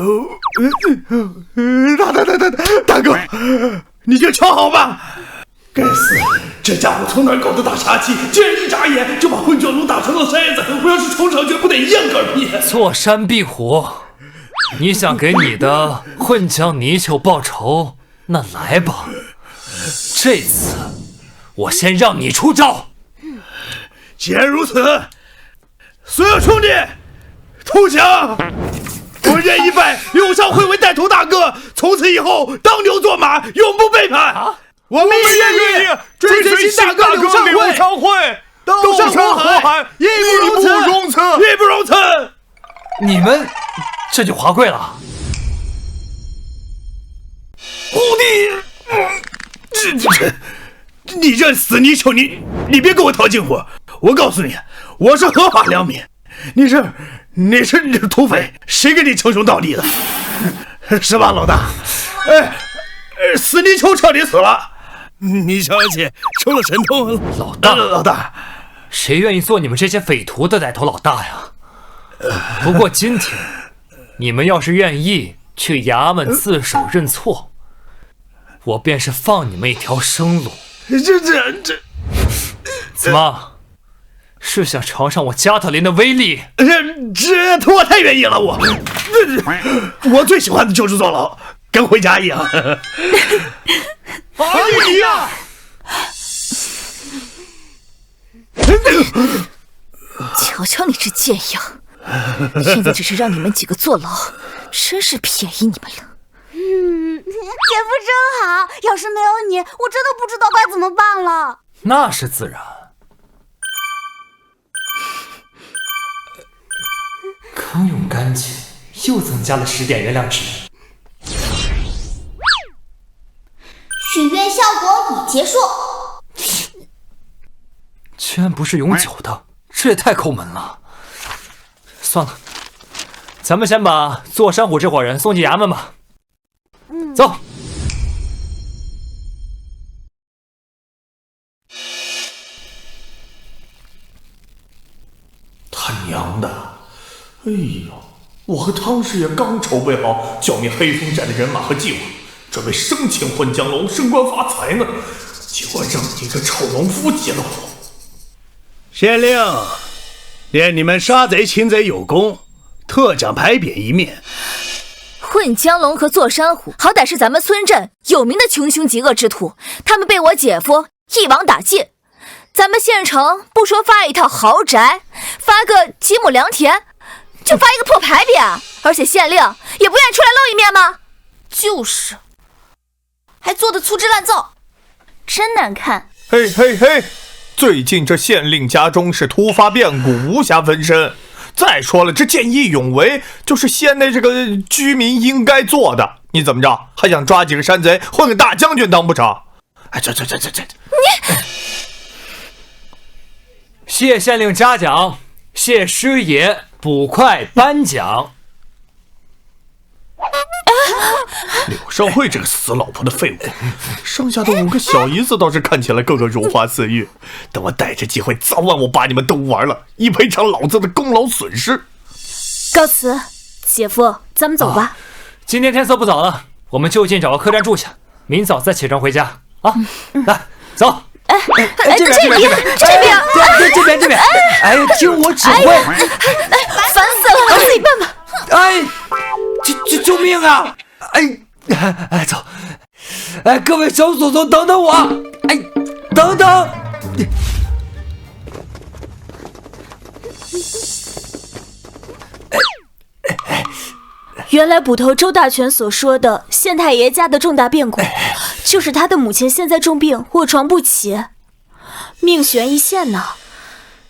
大哥，你就瞧好吧！该死，这家伙从哪儿搞的大杀器，竟然一眨眼就把混江龙打成了筛子！我要是冲上去，不得一样嗝屁！坐山壁虎，你想给你的混江泥鳅报仇，那来吧。这次我先让你出招。既然如此，所有兄弟投降！我愿意拜柳商会为带头大哥，从此以后当牛做马，永不背叛。我们也愿意追随新大哥柳商会，斗上火海，义不容辞，义不容辞。你们这就滑跪了？虎弟，你这死泥鳅，你别给我套近乎！我告诉你，我是合法良民，你是土匪，谁跟你称兄道弟的？是吧，老大？死泥鳅彻底死了，你瞧起出了神通了。老大，谁愿意做你们这些匪徒的带头老大呀？不过今天，你们要是愿意去衙门自首认错，我便是放你们一条生路。这，怎么？是想尝尝我加特林的威力？这我太愿意了，我最喜欢的就是坐牢，跟回家一样。阿姨呀！瞧瞧你这贱样，现在只是让你们几个坐牢，真是便宜你们了。姐夫真好，要是没有你，我真的不知道该怎么办了。那是自然。坑用干净，又增加了10点原谅值。许愿效果已结束。居然不是永久的，这也太抠门了。算了，咱们先把坐山虎这伙人送进衙门吧。走。他娘的！哎呦，我和汤师爷刚筹备好剿灭黑风寨的人马和计划，准备生擒混江龙，升官发财呢，结果让你个臭农夫劫了我。县令，念你们杀贼擒贼有功，特奖牌匾一面。混江龙和坐山虎好歹是咱们村镇有名的穷凶极恶之徒，他们被我姐夫一网打尽。咱们县城不说发一套豪宅，发个几亩良田，就发一个破牌匾，而且县令也不愿意出来露一面吗？就是，还做的粗制滥造，真难看。嘿嘿嘿，最近这县令家中是突发变故，无暇分身。再说了，这见义勇为就是县内这个居民应该做的。你怎么着，还想抓几个山贼混个大将军当不成？哎，这，你。谢县令嘉奖，谢师爷捕快颁奖。柳少慧这个死老婆的废物，剩下的5个小姨子倒是看起来个个如花似玉。等我逮着机会，早晚我把你们都玩了，以赔偿老子的功劳损失。告辞，姐夫，咱们走吧。今天天色不早了，我们就近找个客栈住下，明早再启程回家啊。来，走。这边！哎呀，听我指挥！烦死了，我自己办吧。哎，救命啊！哎，走！哎，各位小祖宗，等等我！哎，等等！原来捕头周大全所说的县太爷家的重大变故，就是他的母亲现在重病，卧床不起，命悬一线呢。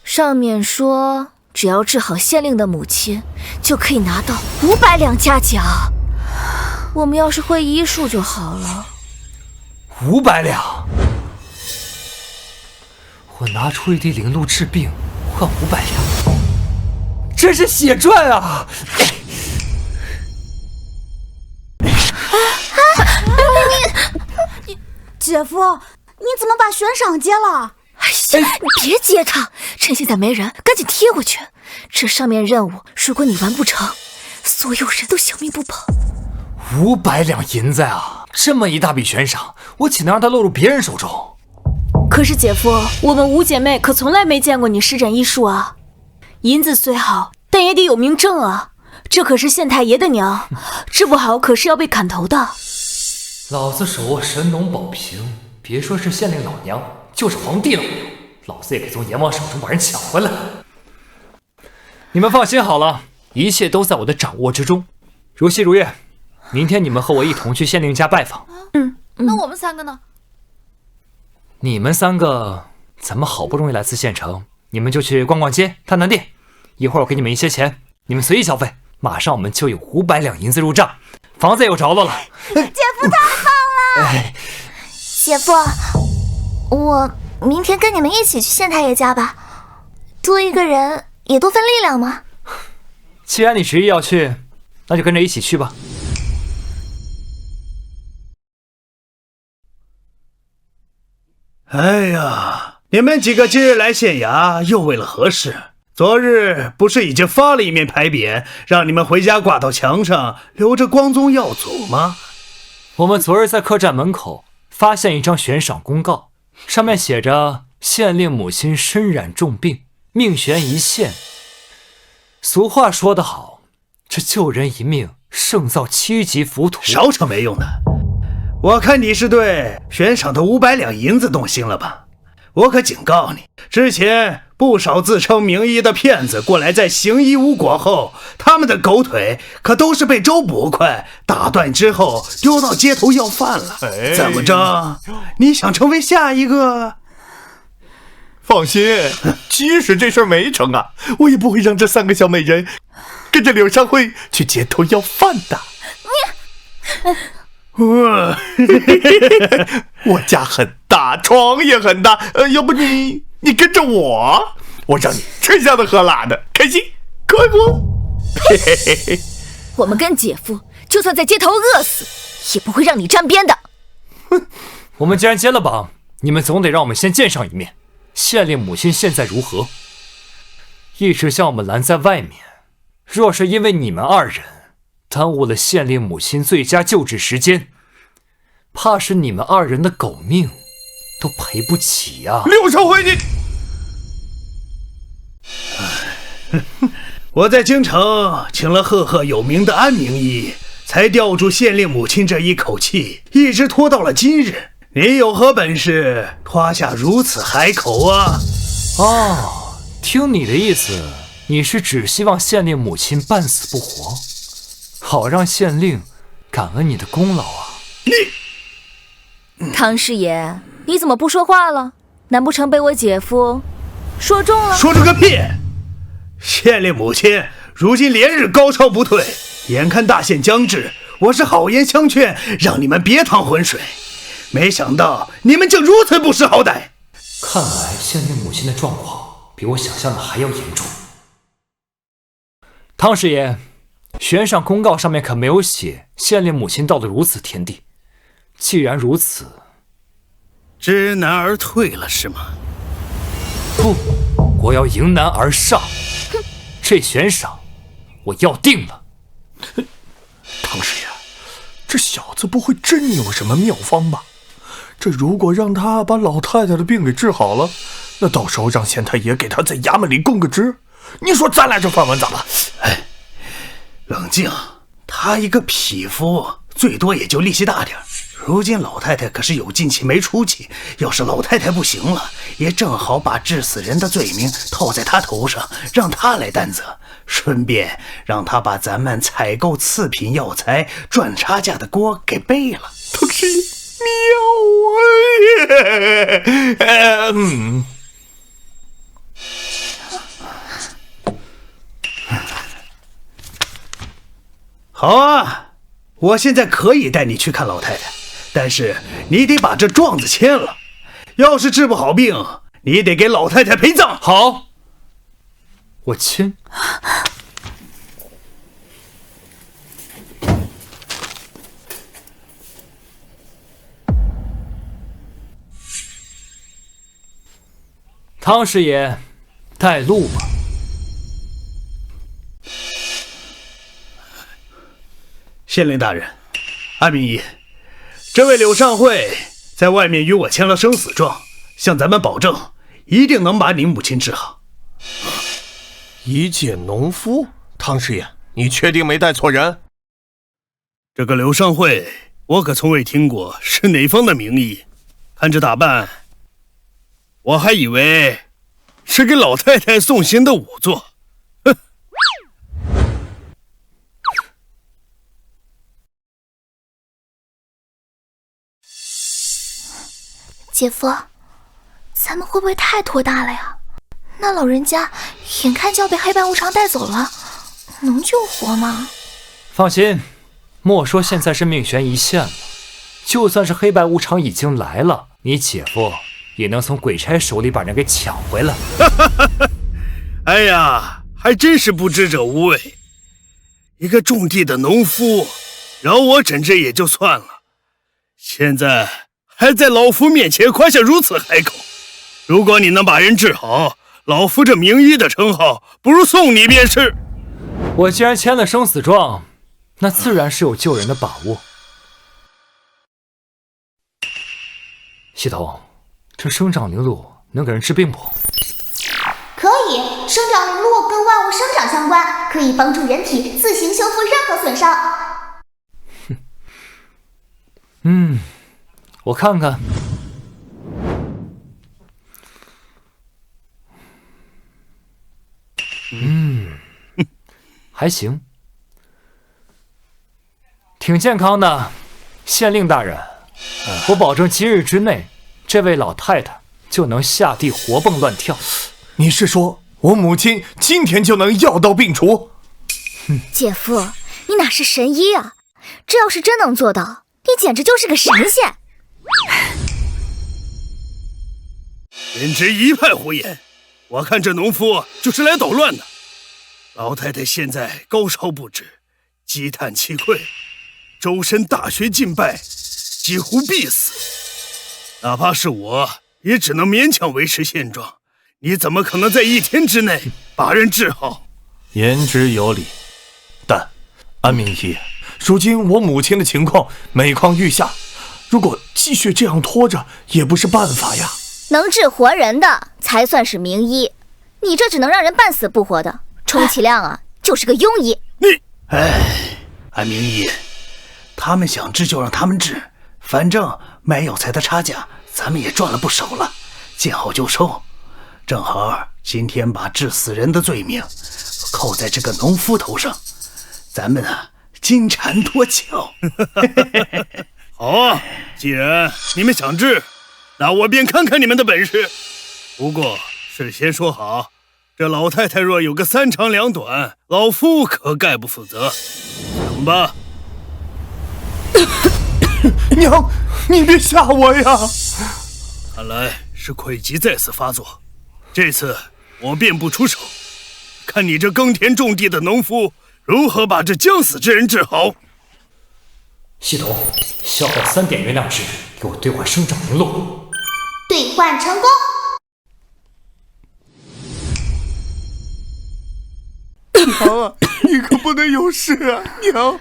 上面说，只要治好县令的母亲，就可以拿到500两嘉奖。我们要是会医术就好了。500两，我拿出一滴灵露治病，换500两，这是血赚啊！姐夫，你怎么把悬赏接了？你别接他，趁现在没人，赶紧贴过去。这上面任务，如果你完不成，所有人都小命不保。500两银子啊！这么一大笔悬赏，我岂能让它落入别人手中？可是姐夫，我们5姐妹可从来没见过你施展医术啊！银子虽好，但也得有明证啊！这可是县太爷的娘，治不好可是要被砍头的。老子手握神农宝瓶，别说是县令老娘，就是皇帝老娘，老子也可以从阎王手中把人抢回来。你们放心好了，一切都在我的掌握之中。如曦如月，明天你们和我一同去县令家拜访。那我们3个呢？你们3个，咱们好不容易来次县城，你们就去逛逛街、探探店。一会儿我给你们一些钱，你们随意消费，马上我们就有500两银子入账，房子也有着落了。姐夫太棒了！姐夫，我明天跟你们一起去县太爷家吧，多一个人也多份力量嘛。既然你执意要去，那就跟着一起去吧。哎呀，你们几个今日来县衙又为了何事？昨日不是已经发了一面牌匾，让你们回家挂到墙上，留着光宗耀祖吗？我们昨日在客栈门口发现一张悬赏公告，上面写着县令母亲身染重病，命悬一线。俗话说得好，这救人一命胜造7级浮屠。少扯没用的，我看你是对悬赏的500两银子动心了吧？我可警告你，之前不少自称名医的骗子过来，在行医无果后，他们的狗腿可都是被周捕快打断之后丢到街头要饭了。怎么着？你想成为下一个？放心，即使这事儿没成啊，我也不会让这3个小美人跟着柳上惠去街头要饭的。我家很大，床也很大，要不你跟着我，我让你吃香的喝辣的，开心快活。我们跟姐夫就算在街头饿死，也不会让你沾边的。我们既然接了榜，你们总得让我们先见上一面。县令母亲现在如何？一直将我们拦在外面，若是因为你们2人耽误了县令母亲最佳救治时间，怕是你们2人的狗命都赔不起呀！柳上惠，你我在京城请了赫赫有名的安名医，才吊住县令母亲这一口气，一直拖到了今日。你有何本事拖下如此海口啊？哦，听你的意思，你是只希望县令母亲半死不活，好让县令感恩你的功劳啊！汤师爷，你怎么不说话了？难不成被我姐夫说中了？说中个屁！县令母亲如今连日高烧不退，眼看大限将至，我是好言相劝，让你们别趟浑水。没想到你们竟如此不识好歹。看来县令母亲的状况比我想象的还要严重。汤师爷，悬赏公告上面可没有写县令母亲到了如此田地。既然如此，知难而退了是吗？不，我要迎难而上。这悬赏我要定了。汤师爷，这小子不会真有什么妙方吧？这如果让他把老太太的病给治好了，那到时候让县太爷给他在衙门里供个职，你说咱俩这饭碗咋办？哎，冷静，他一个匹夫，最多也就力气大点。如今老太太可是有进气没出气，要是老太太不行了，也正好把致死人的罪名套在他头上，让他来担责，顺便让他把咱们采购次品药材赚差价的锅给背了。唐师爷妙啊！好啊，我现在可以带你去看老太太，但是你得把这状子签了。要是治不好病，你得给老太太陪葬。好，我签。汤师爷，带路吧。县令大人，安明义，这位柳上惠在外面与我签了生死状，向咱们保证，一定能把你母亲治好。一介农夫，汤师爷，你确定没带错人？这个柳上惠，我可从未听过是哪方的名医，看这打扮，我还以为是给老太太送行的仵作。姐夫，咱们会不会太拖大了呀？那老人家眼看就要被黑白无常带走了，能救活吗？放心，莫说现在是命悬一线了，就算是黑白无常已经来了，你姐夫也能从鬼差手里把人给抢回来。哎呀，还真是不知者无畏。一个种地的农夫，饶我诊治也就算了，现在还在老夫面前夸下如此海口。如果你能把人治好，老夫这名医的称号不如送你便是。我既然签了生死状，那自然是有救人的把握。系统，这生长灵露能给人治病不？可以，生长灵露跟万物生长相关，可以帮助人体自行修复任何损伤。我看看。还行，挺健康的。县令大人，我保证今日之内，这位老太太就能下地活蹦乱跳。你是说我母亲今天就能药到病除？姐夫，你哪是神医啊？这要是真能做到，你简直就是个神仙。简直一派胡言！我看这农夫就是来捣乱的。老太太现在高烧不止，积碳气溃，周身大穴尽败，几乎必死。哪怕是我，也只能勉强维持现状。你怎么可能在1天之内把人治好？言之有理，但安明义，如今我母亲的情况每况愈下，如果继续这样拖着，也不是办法呀。能治活人的才算是名医，你这只能让人半死不活的，充其量啊就是个庸医。安明义，他们想治就让他们治，反正卖药材的差价咱们也赚了不少了，见好就收。正好今天把治死人的罪名扣在这个农夫头上，咱们啊金蝉脱壳。好啊，既然你们想治，那我便看看你们的本事。不过事先说好，这老太太若有个3长2短，老夫可概不负责。想吧。娘，你别吓我呀！看来是溃疾再次发作，这次我便不出手，看你这耕田种地的农夫如何把这将死之人治好。系统，消耗3点原量值，给我兑换生长灵露。兑换成功。娘啊，你可不能有事啊，娘！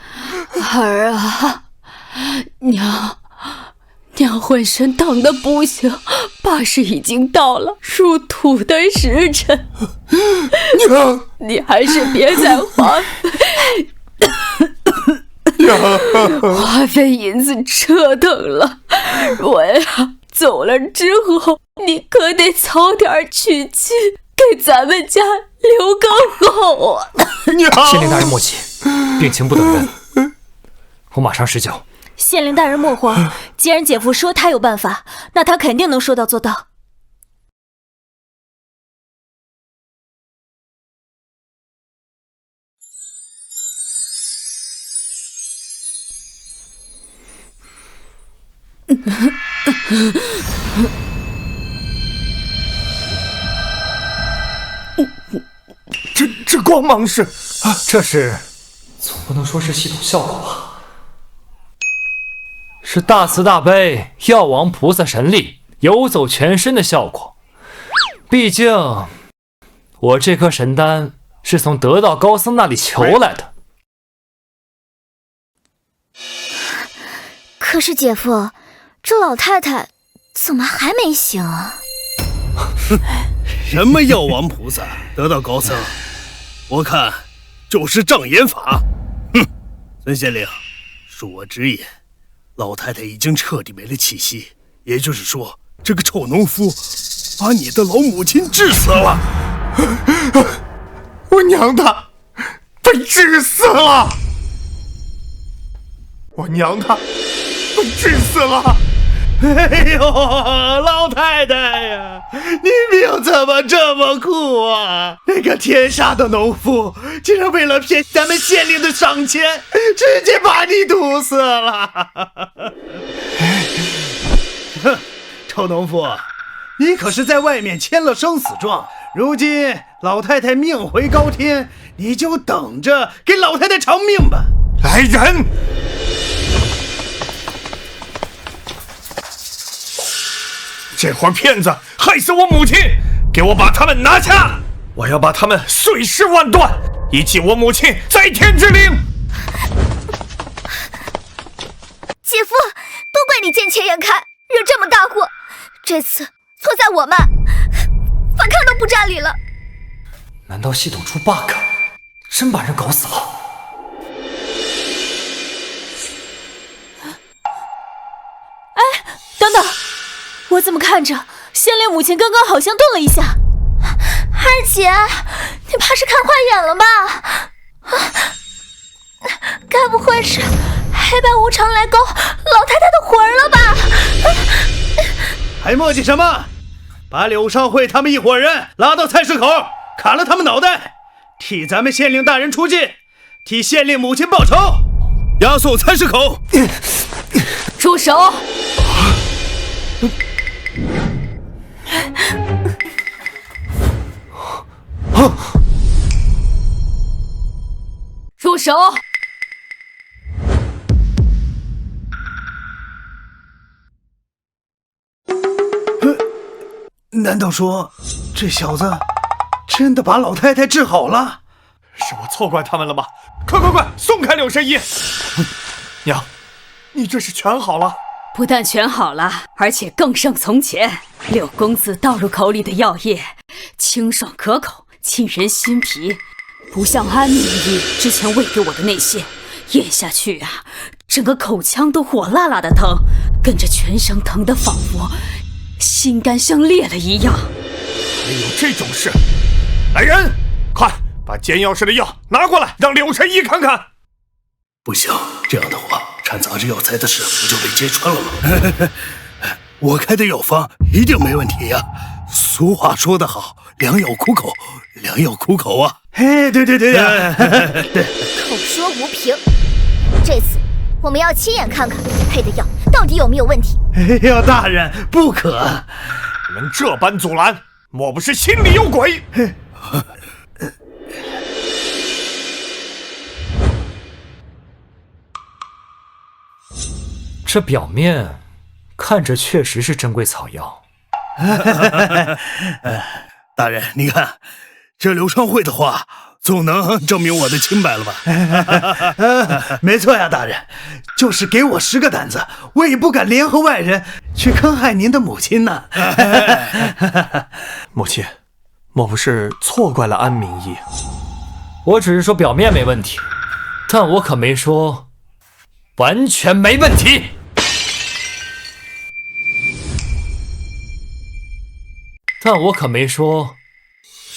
儿啊，娘娘浑身疼得不行，怕是已经到了入土的时辰。娘，你还是别再花花费银子折腾了。我呀，走了之后，你可得早点娶妻，给咱们家留个后啊！县令大人莫急，病情不等人，我马上施教。县令大人莫慌，既然姐夫说他有办法，那他肯定能说到做到。这光芒是……这是，总不能说是系统效果吧？是大慈大悲药王菩萨神力游走全身的效果。毕竟，我这颗神丹是从得道高僧那里求来的。可是姐夫，这老太太怎么还没醒啊？什么药王菩萨得道高僧，我看就是障眼法。哼，孙县令，恕我直言，老太太已经彻底没了气息，也就是说，这个臭农夫把你的老母亲治死了。我娘她被治死了，我娘她被治死了。哎呦，老太太呀，你命怎么这么苦啊？那个天杀的农夫竟然为了骗咱们县令的赏钱，直接把你毒死了！哼，臭农夫，你可是在外面签了生死状，如今老太太命回高天，你就等着给老太太偿命吧！来人！这伙骗子害死我母亲，给我把他们拿下！我要把他们碎尸万段，以祭我母亲在天之灵。姐夫，都怪你见钱眼开，惹这么大祸，这次错在我们，反抗都不占理了。难道系统出 bug， 真把人搞死了？哎，等等！我怎么看着县令母亲刚刚好像动了一下？二姐，你怕是看花眼了吧？该不会是黑白无常来勾老太太的魂了吧？还磨叽什么？把柳少慧他们一伙人拉到菜市口，砍了他们脑袋，替咱们县令大人出气，替县令母亲报仇，押送菜市口。住手！住手！难道说这小子真的把老太太治好了？是我错怪他们了吗？快，松开柳神医！娘，你这是全好了？不但全好了，而且更胜从前。柳公子倒入口里的药液清爽可口，沁人心脾，不像安明玉之前喂给我的那些，咽下去啊，整个口腔都火辣辣的疼，跟着全身疼得仿佛心肝像裂了一样。还有这种事？来人，快把煎药师的药拿过来，让柳神医看看。不行，这样的话，掺杂着药材的事不就被揭穿了吗？我开的药方一定没问题呀。俗话说得好，良药苦口，良药苦口啊！哎，对，对。口说无凭，这次我们要亲眼看看配的药到底有没有问题。哎呀，大人不可！你们这般阻拦，莫不是心里有鬼？这表面看着确实是珍贵草药。大人，你看这柳昌会的话总能证明我的清白了吧？没错呀，大人，就是给我10个胆子，我也不敢联合外人去坑害您的母亲呢。母亲，莫不是错怪了安明义？我只是说表面没问题，但我可没说完全没问题。但我可没说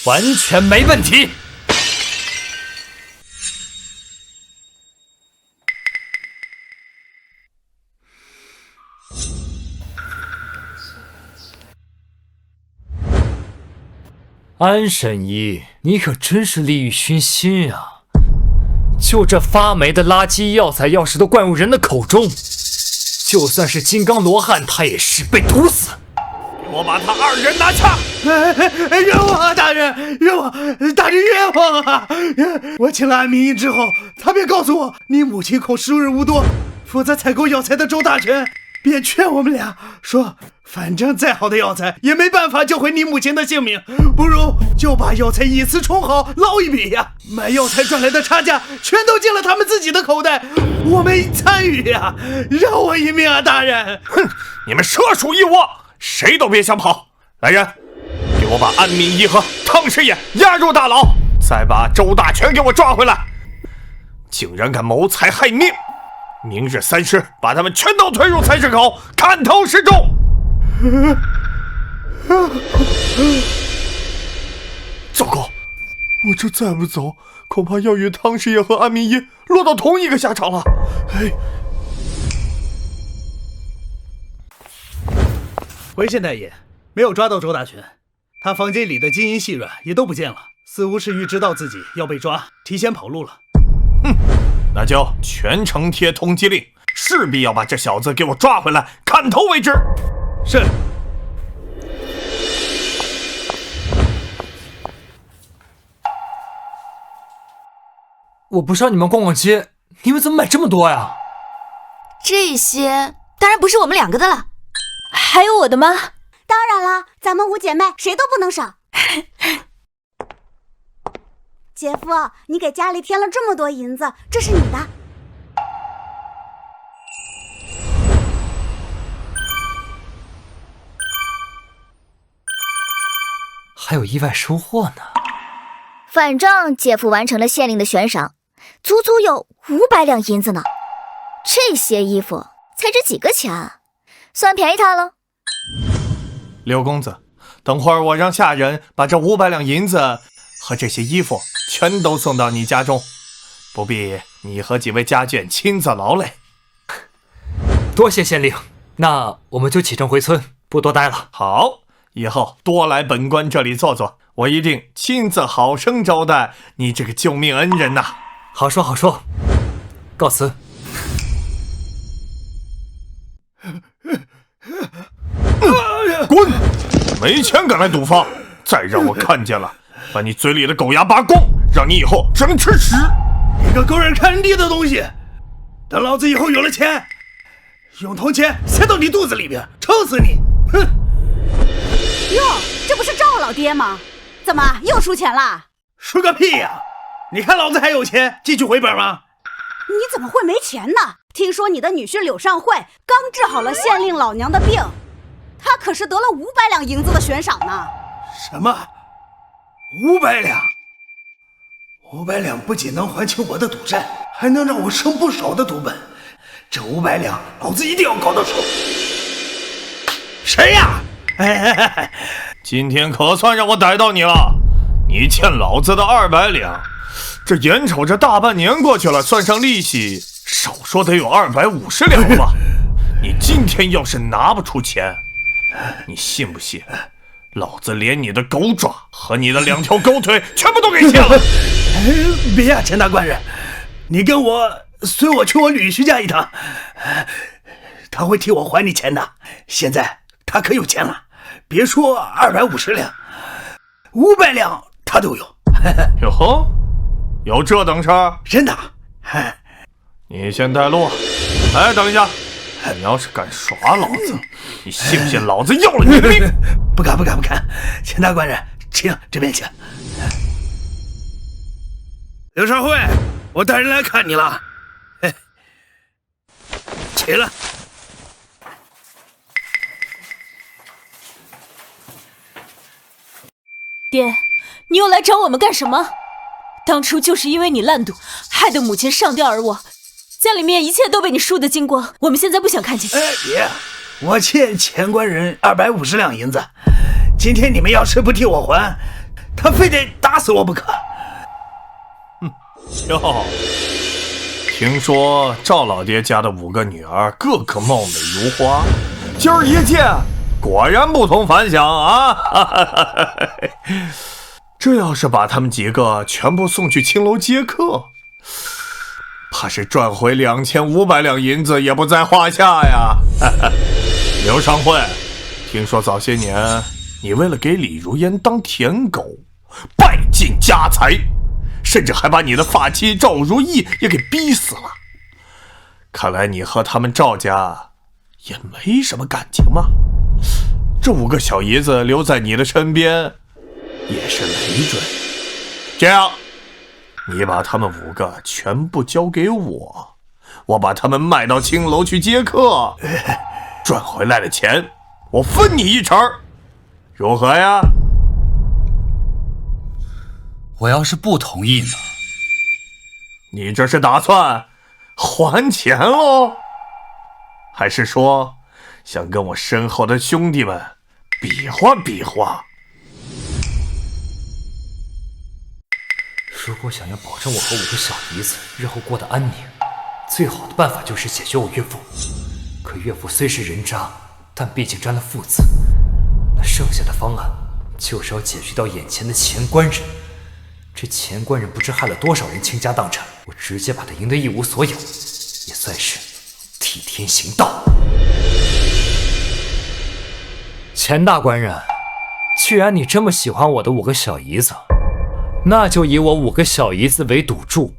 完全没问题。安神医，你可真是利欲熏心啊！就这发霉的垃圾药材，要是都灌入人的口中，就算是金刚罗汉，他也是被毒死。我把他2人拿下！冤枉啊，大人，冤枉，大人冤枉啊！我请了安明义之后，他便告诉我，你母亲恐时日无多，负责采购药材的周大全便劝我们俩说，反正再好的药材也没办法救回你母亲的性命，不如就把药材以次充好，捞一笔呀！买药材赚来的差价全都进了他们自己的口袋，我没参与呀！饶我一命啊，大人！哼，你们蛇鼠一窝，谁都别想跑！来人，给我把安明义和汤师爷押入大牢，再把周大全给我抓回来！竟然敢谋财害命！明日3时，把他们全都推入菜市口，砍头示众。糟糕，我这再不走，恐怕要与汤师爷和安明义落到同一个下场了。回县太爷，没有抓到周大全，他房间里的金银细软也都不见了，似乎是预知到自己要被抓，提前跑路了。哼，那就全城贴通缉令，势必要把这小子给我抓回来，砍头为止。是。我不是让你们逛逛街，你们怎么买这么多呀？这些当然不是我们2个的了，还有我的吗？当然啦，咱们5姐妹谁都不能少。姐夫，你给家里添了这么多银子，这是你的。还有意外收获呢。反正姐夫完成了县令的悬赏，足足有500两银子呢。这些衣服才值几个钱啊，算便宜他了。刘公子，等会儿我让下人把这500两银子和这些衣服全都送到你家中，不必你和几位家眷亲自劳累。多谢县令，那我们就启程回村，不多待了。好，以后多来本官这里坐坐，我一定亲自好生招待你这个救命恩人呐。好说好说，告辞。滚！没钱敢来赌坊，再让我看见了，把你嘴里的狗牙拔光，让你以后只能吃屎！你个狗眼看人低的东西！等老子以后有了钱，用铜钱塞到你肚子里边，抽死你！哼！哟，这不是赵老爹吗？怎么又输钱了？输个屁呀！你看老子还有钱继续回本吗？你怎么会没钱呢？听说你的女婿柳尚惠刚治好了县令老娘的病，他可是得了500两银子的悬赏呢。什么？500两？500两不仅能还清我的赌债，还能让我省不少的赌本。这500两，老子一定要搞到手。谁呀？今天可算让我逮到你了！你欠老子的200两，这眼瞅着大半年过去了，算上利息，少说得有250两了吧？你今天要是拿不出钱，你信不信老子连你的狗爪和你的2条狗腿全部都给切了？别呀，钱大官人，你跟我随我去我女婿家一趟，他会替我还你钱的。现在他可有钱了，别说250两，500两他都有。哟呵，有这等事儿？真的。你先带路。哎，等一下，你要是敢耍老子，你信不信老子要了你的命？不敢，钱大官人，请这边请。刘少慧，我带人来看你了。嘿，起来。爹，你又来找我们干什么？当初就是因为你烂赌，害得母亲上吊而亡，家里面一切都被你输得精光。我们现在不想看见。爷，我欠钱官人250两银子，今天你们要是不替我还，他非得打死我不可。哟，听说赵老爹家的5个女儿个个貌美如花，今儿一见，果然不同凡响啊！这要是把他们几个全部送去青楼接客，怕是赚回2500两银子也不在话下呀。刘尚慧，听说早些年你为了给李如烟当舔狗，败尽家财，甚至还把你的发妻赵如意也给逼死了。看来你和他们赵家也没什么感情嘛。这5个小姨子留在你的身边也是累赘。这样，你把他们5个全部交给我，我把他们卖到青楼去接客，赚回来的钱我分你1成，如何呀？我要是不同意呢？你这是打算还钱喽？还是说想跟我身后的兄弟们比划比划？如果想要保证我和5个小姨子日后过得安宁，最好的办法就是解决我岳父。可岳父虽是人渣，但毕竟沾了父字，那剩下的方案就是要解决掉眼前的钱官人。这钱官人不知害了多少人倾家荡产，我直接把他赢得一无所有，也算是替天行道。钱大官人，既然你这么喜欢我的5个小姨子，那就以我5个小姨子为赌注，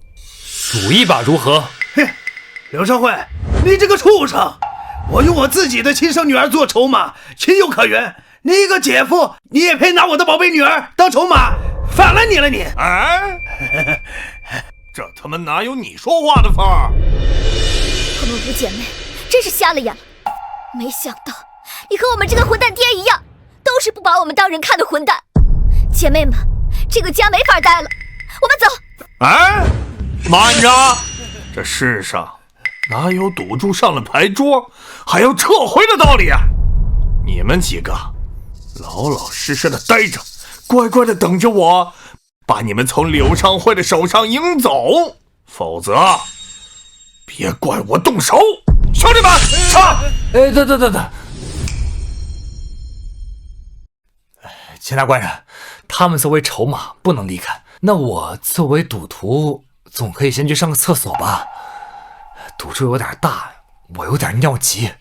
赌一把如何？嘿，刘少慧，你这个畜生！我用我自己的亲生女儿做筹码，情有可原。你一个姐夫，你也配拿我的宝贝女儿当筹码？反了你了你！哎，这他妈哪有你说话的份儿？我们5姐妹真是瞎了眼了，没想到你和我们这个混蛋爹一样，都是不把我们当人看的混蛋。姐妹们，这个家没法待了，我们走。哎，慢着！这世上哪有赌注上了牌桌还要撤回的道理啊？你们几个老老实实的待着，乖乖的等着我把你们从柳尚慧的手上赢走，否则别怪我动手。兄弟们，上！哎，等，钱大官人，他们作为筹码不能离开，那我作为赌徒总可以先去上个厕所吧？赌注有点大，我有点尿急。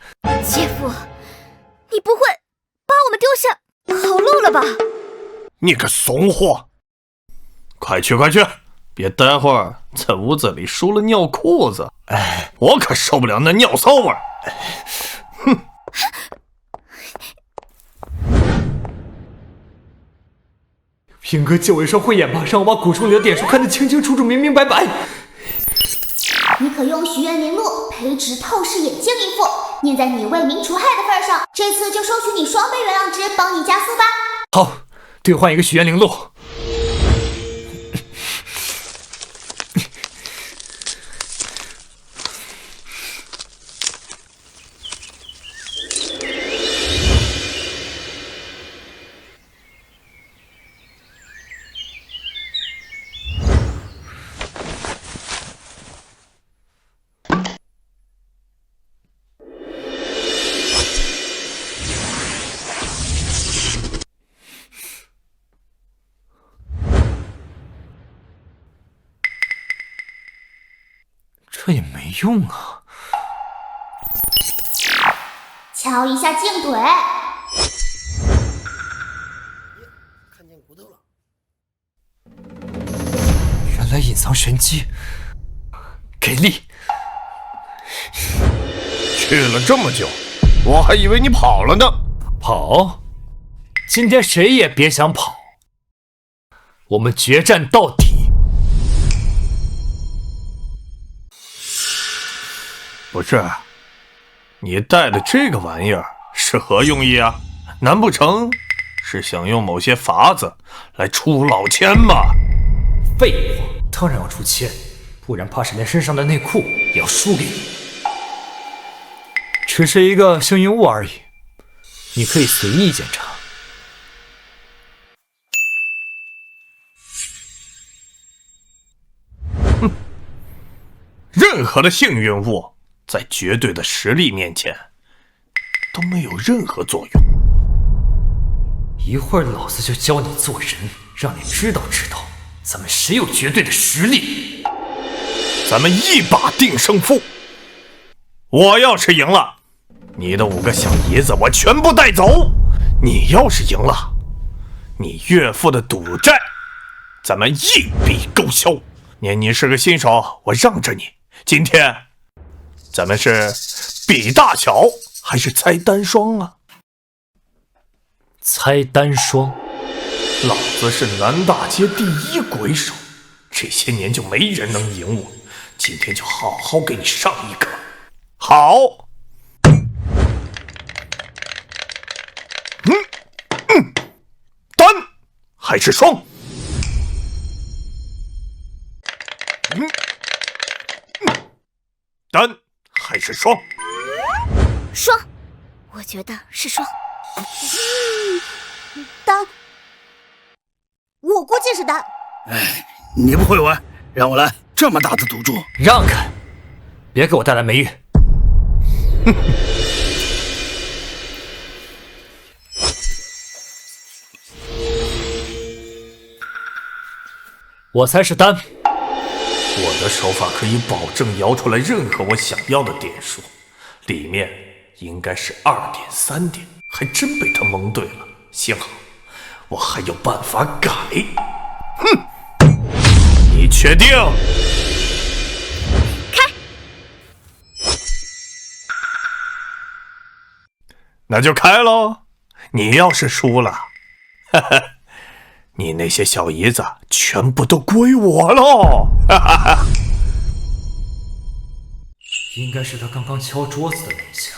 姐夫，你不会把我们丢下跑路了吧？你个怂货！快去，别待会儿在屋子里输了尿裤子，我可受不了那尿骚味儿。哼！平哥借我一双慧眼吧，让我把古书里的点数看得清清楚楚、明明白白。你可用许愿名录培植透视眼睛一副，念在你为民除害的份上，这次就收取你双倍原谅值，帮你加速吧。好，兑换一个许愿灵录。这也没用啊！敲一下镜腿。看见骨头了。原来隐藏玄机，给力！去了这么久，我还以为你跑了呢。跑？今天谁也别想跑！我们决战到底！不是，你带的这个玩意儿是何用意啊？难不成是想用某些法子来出老千吗？废话，当然要出千，不然怕是连身上的内裤也要输给你。只是一个幸运物而已，你可以随意检查。哼，任何的幸运物在绝对的实力面前都没有任何作用。一会儿老子就教你做人，让你知道咱们谁有绝对的实力。咱们一把定胜负。我要是赢了，你的5个小姨子我全部带走。你要是赢了，你岳父的赌债咱们一笔勾销。念你是个新手，我让着你。今天咱们是比大小还是猜单双啊？猜单双。老子是南大街第1鬼手，这些年就没人能赢我，今天就好好给你上一课。好。单还是双？单还是双？双，我觉得是双。单，我估计是单。哎，你不会玩，让我来，这么大的赌注，让开，别给我带来霉运。我猜是单。我的手法可以保证摇出来任何我想要的点数，里面应该是2点3点，还真被他蒙对了。幸好我还有办法改。哼，你确定？开。那就开喽。你要是输了，哈哈，你那些小姨子全部都归我喽！哈哈哈。应该是他刚刚敲桌子的那一下，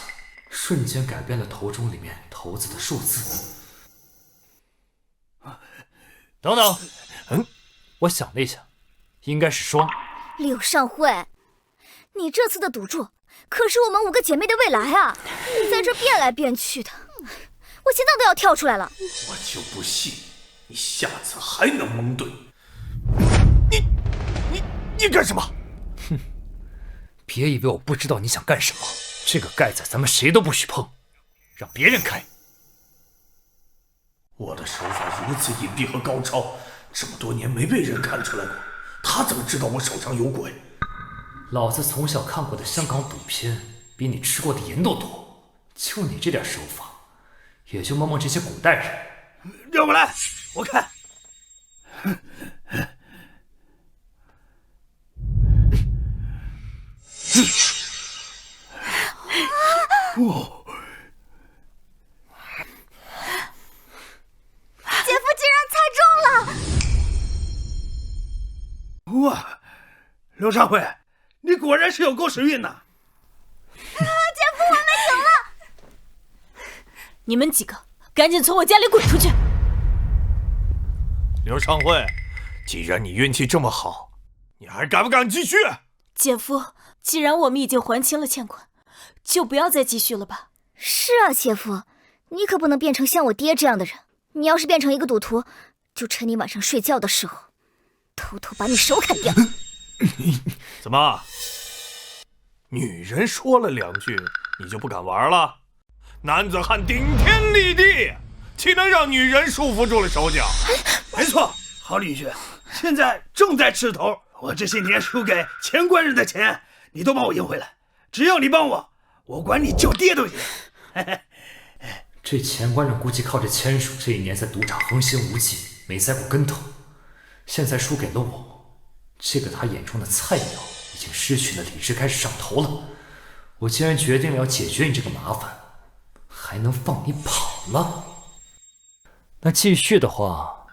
瞬间改变了头中里面骰子的数字。等等，我想了一下，应该是双。柳上惠，你这次的赌注可是我们5个姐妹的未来啊！你在这变来变去的，我心脏都要跳出来了。我就不信你下次还能蒙对。你干什么？哼，别以为我不知道你想干什么。这个盖子咱们谁都不许碰，让别人开。我的手法如此隐蔽和高超，这么多年没被人看出来过。他怎么知道我手上有鬼？老子从小看过的香港赌片比你吃过的盐都多，就你这点手法，也就蒙蒙这些古代人。让我来，我看。哦，姐夫竟然猜中了！哇，刘少辉，你果然是有够时运呐！姐夫，我们赢了！你们几个赶紧从我家里滚出去！刘尚慧，既然你运气这么好，你还敢不敢继续？姐夫，既然我们已经还清了欠款，就不要再继续了吧。是啊，姐夫，你可不能变成像我爹这样的人。你要是变成一个赌徒，就趁你晚上睡觉的时候，偷偷把你手砍掉。怎么？女人说了2句，你就不敢玩了？男子汉顶天立地，岂能让女人束缚住了手脚？没错，好女婿，现在正在吃头。我这些年输给前官人的钱，你都帮我赢回来。只要你帮我，我管你叫爹都行。这前官人估计靠着签署这1年在赌场横行无忌，没栽过跟头，现在输给了我，这个他眼中的菜鸟已经失去了理智，开始上头了。我既然决定了要解决你这个麻烦，还能放你跑了？那继续的话，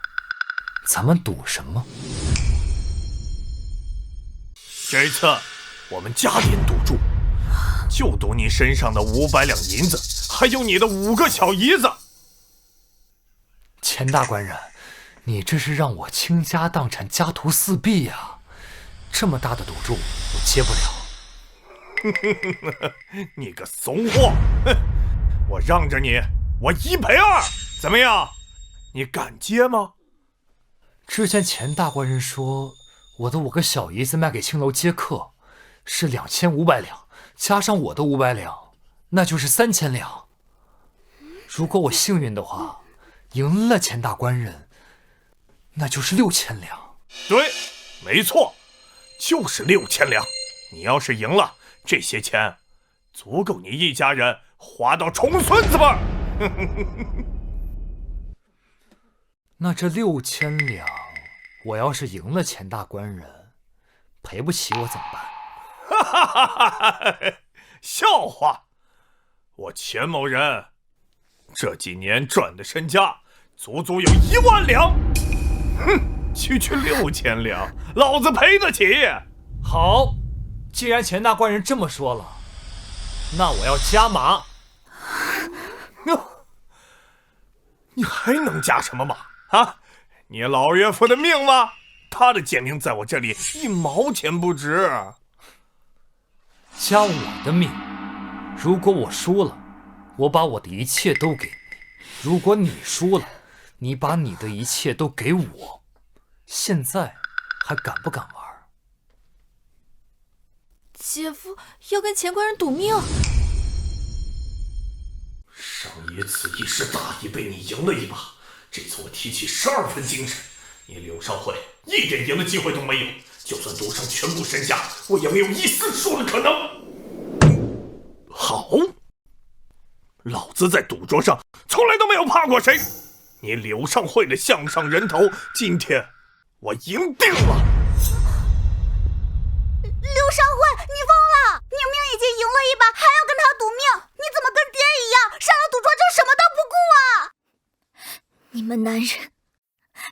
咱们赌什么？这次我们加点赌注，就赌你身上的500两银子，还有你的5个小姨子。钱大官人，你这是让我倾家荡产、家徒四壁呀！这么大的赌注，我接不了。你个怂货！我让着你，我1赔2，怎么样？你敢接吗？之前钱大官人说，我的5个小姨子卖给青楼接客是2500两，加上我的500两，那就是3000两。如果我幸运的话，赢了钱大官人，那就是6000两。对，没错，就是6000两。你要是赢了，这些钱足够你一家人花到重孙子辈。那这6000两，我要是赢了钱大官人，赔不起我怎么办？哈哈哈哈！笑话！我钱某人这几年赚的身家足足有1万两。哼，区6000两，老子赔得起。好，既然钱大官人这么说了，那我要加码。你还能加什么码啊？你老岳父的命吗？他的贱命在我这里1毛钱不值。加我的命，如果我输了，我把我的一切都给你；如果你输了，你把你的一切都给我。现在还敢不敢玩？姐夫要跟钱官人赌命。上一次一时大意被你赢了一把，这次我提起12分精神，你柳少会一点赢的机会都没有。就算赌上全部身家，我也没有一丝输的可能。好，老子在赌桌上从来都没有怕过谁。你柳上会的项上人头，今天我赢定了。柳上会，你疯了！明明已经赢了一把，还要跟他赌命，你怎么跟爹一样，上了赌桌就什么都不顾啊？你们男人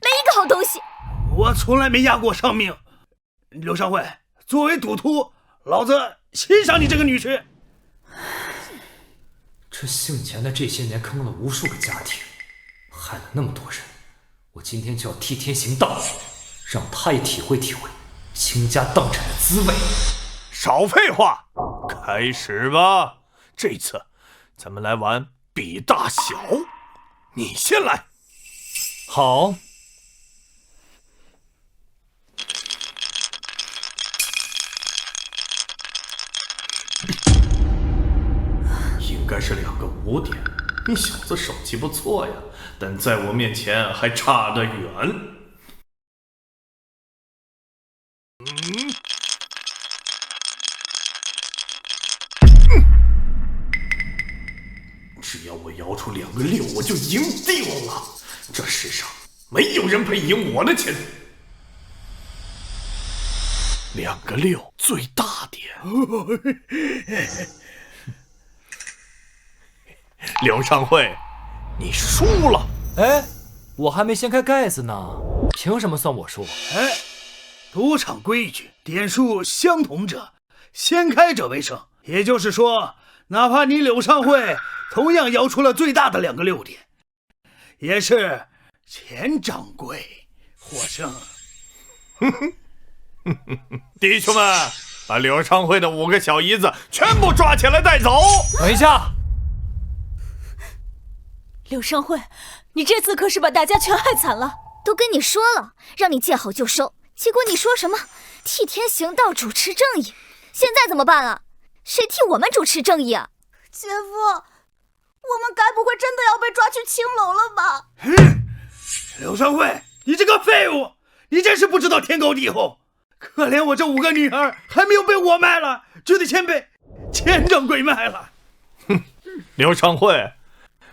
没一个好东西。我从来没压过上命。柳上会，作为赌徒，老子欣赏你这个女婿。这姓钱的这些年坑了无数个家庭，害了那么多人，我今天就要替天行道，让他也体会体会倾家荡产的滋味。少废话，开始吧。这次咱们来玩比大小，你先来。好。应该是2个5点，你小子手气不错呀，但在我面前还差得远。只要我摇出2个6，我就赢定了。这世上没有人配赢我的钱。2个6最大点。柳上会，你输了。哎，我还没掀开盖子呢，凭什么算我输？哎，赌场规矩，点数相同者，先开者为胜。也就是说，哪怕你柳上会同样摇出了最大的2个6点，也是钱掌柜获胜。弟兄们，把柳上会的5个小姨子全部抓起来带走。等一下。柳上会，你这次可是把大家全害惨了。都跟你说了，让你见好就收，结果你说什么替天行道，主持正义，现在怎么办啊？谁替我们主持正义啊？姐夫，我们该不会真的要被抓去青楼了吧？柳上会，你这个废物，你真是不知道天高地厚。可怜我这5个女儿还没有被我卖了，就得先被钱掌柜卖了。哼，柳上会，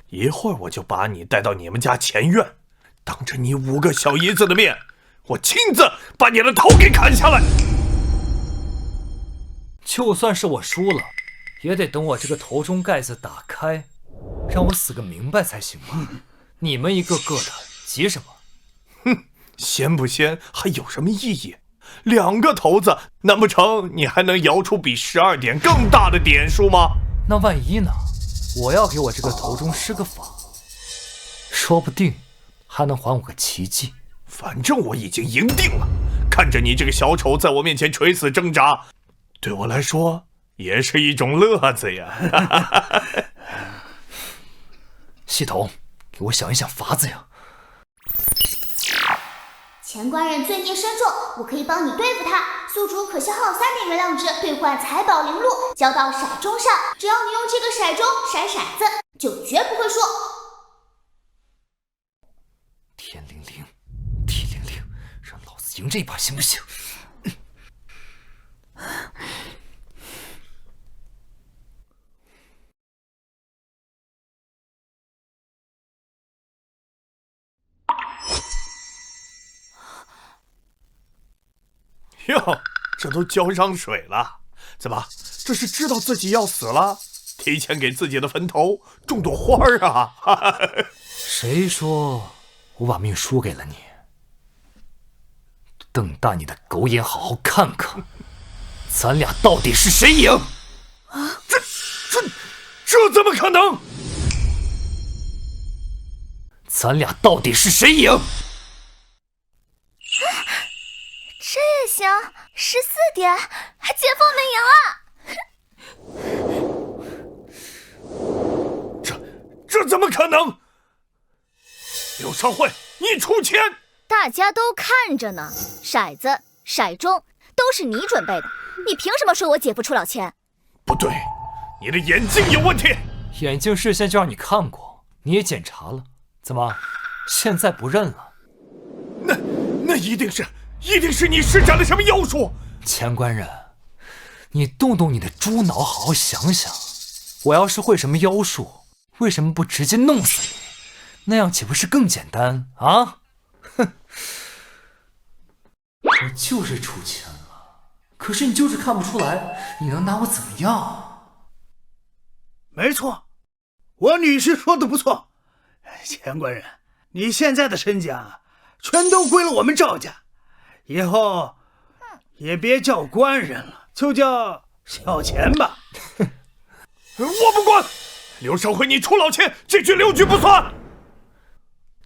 一会儿我就把你带到你们家前院，当着你5个小姨子的面，我亲自把你的头给砍下来。就算是我输了，也得等我这个头中盖子打开，让我死个明白才行吧。你们一个个的急什么？哼，先不先还有什么意义？ 2个骰子，难不成你还能摇出比12点更大的点数吗？那万一呢？我要给我这个头中施个法，说不定还能还我个奇迹。反正我已经赢定了，看着你这个小丑在我面前垂死挣扎，对我来说也是一种乐子呀。系统，给我想一想法子呀。前官人罪孽深重，我可以帮你对付他。宿主可消耗3点月亮值兑换财宝零路，交到骰盅上。只要你用这个骰盅骰骰子，就绝不会输。天灵灵，地灵灵，让老子赢这一把行不行？哟，这都浇上水了，怎么？这是知道自己要死了，提前给自己的坟头种朵花啊？谁说我把命输给了你？瞪大你的狗眼，好好看看，咱俩到底是谁赢？这怎么可能？咱俩到底是谁赢？这也行，14点，姐夫我们赢了。这怎么可能？柳少慧，你出钱！大家都看着呢，骰子、骰盅都是你准备的，你凭什么说我姐夫出了钱？不对，你的眼睛有问题。眼镜事先就让你看过，你也检查了，怎么现在不认了？那一定是你施展了什么妖术。前官人，你动动你的猪脑，好好想想，我要是会什么妖术，为什么不直接弄死你？那样岂不是更简单啊？哼，我就是出钱了，可是你就是看不出来，你能拿我怎么样？没错，我女婿说的不错，前官人，你现在的身家全都归了我们赵家，以后也别叫官人了，就叫小钱吧。我不管，刘少辉，你出老千，这句6句不算。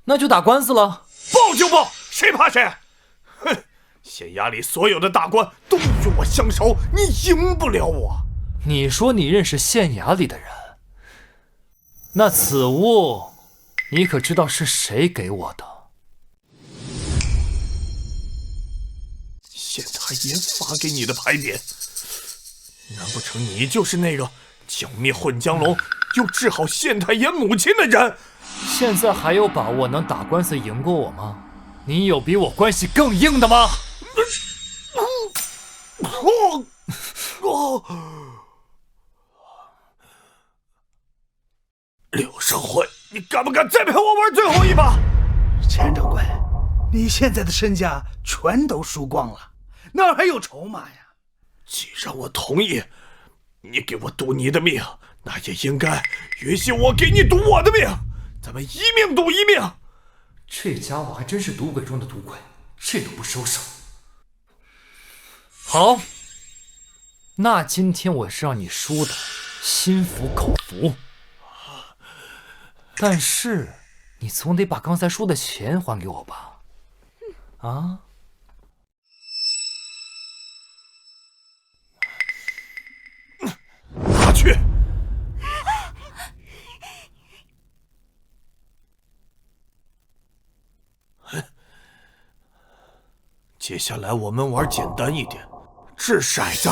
那就打官司了。报就报，谁怕谁？哼，县衙里所有的大官都与我相熟，你赢不了我。你说你认识县衙里的人，那此物你可知道是谁给我的？县太爷发给你的牌匾，难不成你就是那个剿灭混江龙又治好县太爷母亲的人？现在还有把握能打官司赢过我吗？你有比我关系更硬的吗？柳少辉，你敢不敢再陪我玩最后一把？钱掌柜，你现在的身家全都输光了，哪还有筹码呀？既然我同意，你给我赌你的命，那也应该允许我给你赌我的命，咱们一命赌一命。这家伙还真是赌鬼中的赌鬼，这都不收手。好，那今天我是让你输的心服口服，但是你总得把刚才输的钱还给我吧？啊？拿去。接下来我们玩简单一点，掷骰子，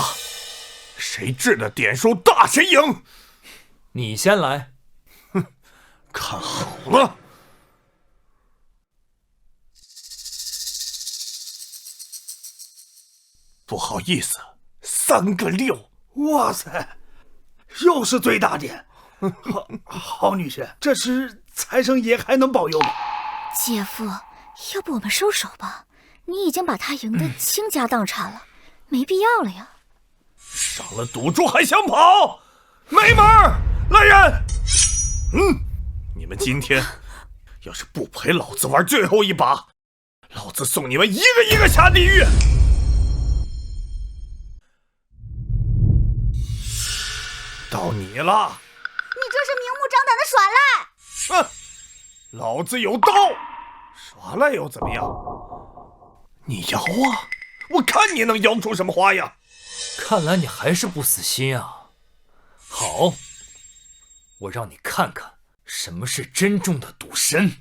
谁掷的点数大谁赢。你先来。哼，看好了。不好意思，3个6。哇塞，又是最大点。好女婿，这时财神爷还能保佑吗？姐夫，要不我们收手吧？你已经把他赢得倾家荡产了，没必要了呀。上了赌注还想跑？没门儿！来人！你们今天要是不陪老子玩最后一把，老子送你们一个一个下地狱！到你了！你这是明目张胆的耍赖！哼，老子有刀，耍赖又怎么样？你摇啊，我看你能摇出什么花样！看来你还是不死心啊！好，我让你看看什么是真正的赌神。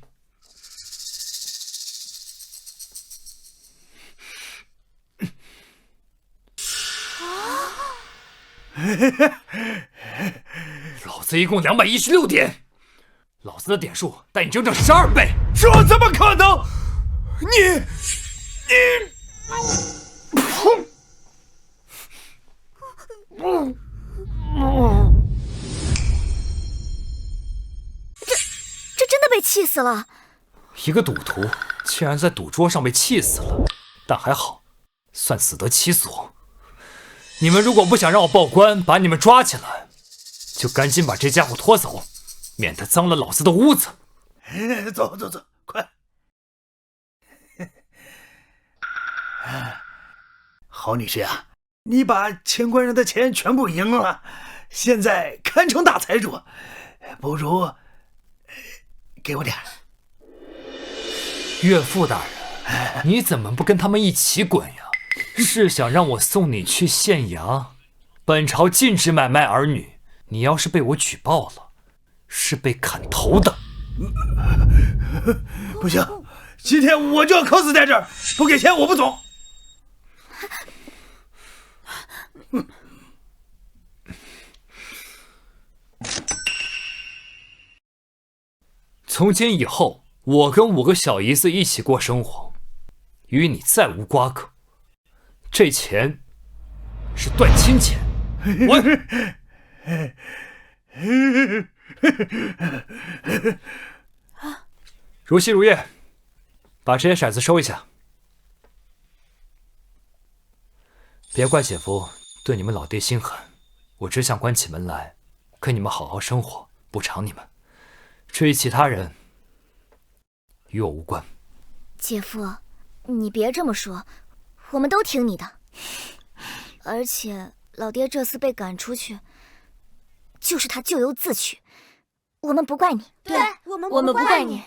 老子一共216点，老子的点数带你整整12倍，这怎么可能？你，这真的被气死了！一个赌徒竟然在赌桌上被气死了，但还好，算死得其所。你们如果不想让我报官把你们抓起来，就赶紧把这家伙拖走，免得脏了老子的屋子。走，快！好女婿啊，你把钱官人的钱全部赢了，现在堪称大财主，不如给我点。岳父大人，你怎么不跟他们一起滚呀？是想让我送你去县衙？本朝禁止买卖儿女，你要是被我举报了，是被砍头的。不行，今天我就要渴死在这儿，不给钱我不走。从今以后，我跟5个小姨子一起过生活，与你再无瓜葛。这钱是断亲钱，如曦如夜，把这些骰子收一下。别怪姐夫对你们老爹心狠，我只想关起门来跟你们好好生活，补偿你们。至于其他人，与我无关。姐夫，你别这么说，我们都听你的。而且老爹这次被赶出去，就是他咎由自取，我们不怪你。对，我们不怪你。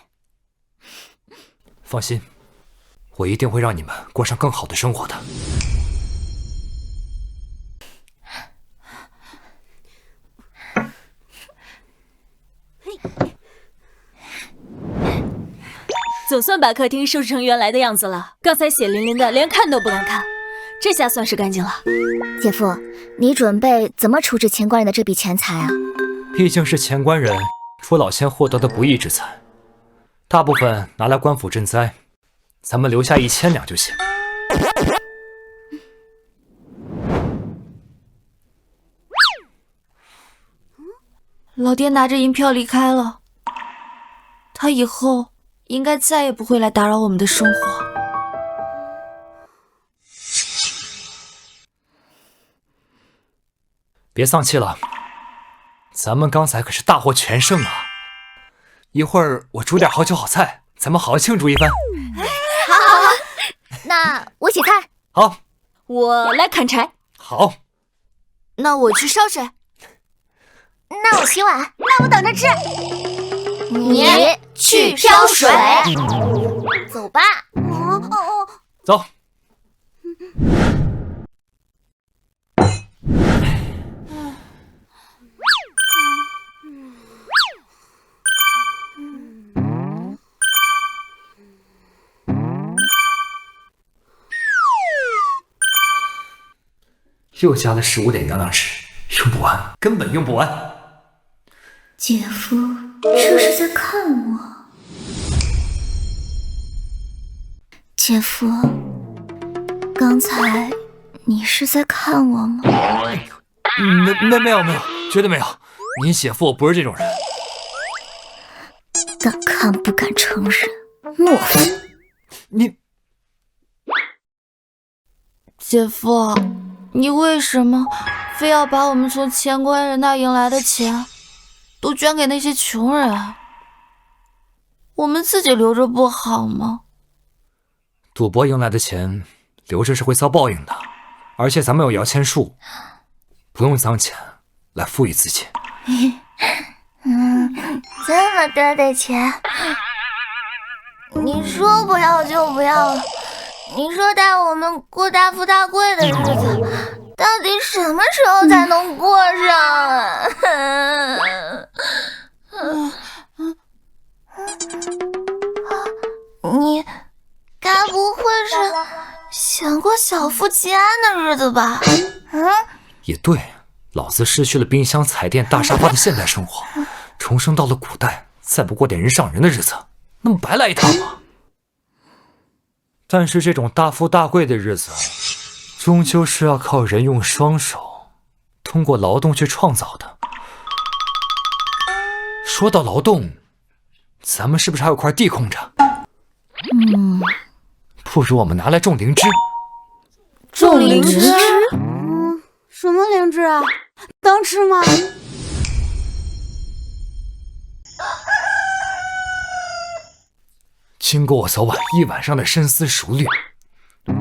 放心，我一定会让你们过上更好的生活的。总算把客厅收拾成原来的样子了。刚才血淋淋的，连看都不敢看，这下算是干净了。姐夫，你准备怎么处置钱官人的这笔钱财啊？毕竟是钱官人除老千获得的不义之财，大部分拿来官府赈灾，咱们留下1000两就行。老爹拿着银票离开了，他以后应该再也不会来打扰我们的生活。别丧气了，咱们刚才可是大获全胜啊！一会儿我煮点好酒好菜，咱们好好庆祝一番。好，那我洗菜。好，我来砍柴。好，那我去烧水。那我洗碗。那我等着吃。你去挑水。走吧。走。又加了15点营养值，用不完，根本用不完。姐夫，这是在看我。姐夫，刚才你是在看我吗？没有，绝对没有。你姐夫我不是这种人。敢看不敢承认，懦夫！你，姐夫，你为什么非要把我们从钱官人那赢来的钱都捐给那些穷人？我们自己留着不好吗？赌博赢来的钱留着是会遭报应的，而且咱们有摇钱树，不用脏钱，来赋予自己。这么多的钱，你说不要就不要了。你说带我们过大富大贵的日子，到底什么时候才能过上啊？你该不会是想过小富即安的日子吧？也对，老子失去了冰箱、彩电、大沙发的现代生活，重生到了古代，再不过点人上人的日子，那么白来一趟吗？但是这种大富大贵的日子，终究是要靠人用双手，通过劳动去创造的。说到劳动，咱们是不是还有块地空着？不如我们拿来种灵芝。种灵芝？什么灵芝啊？能吃吗？经过我昨晚一晚上的深思熟虑，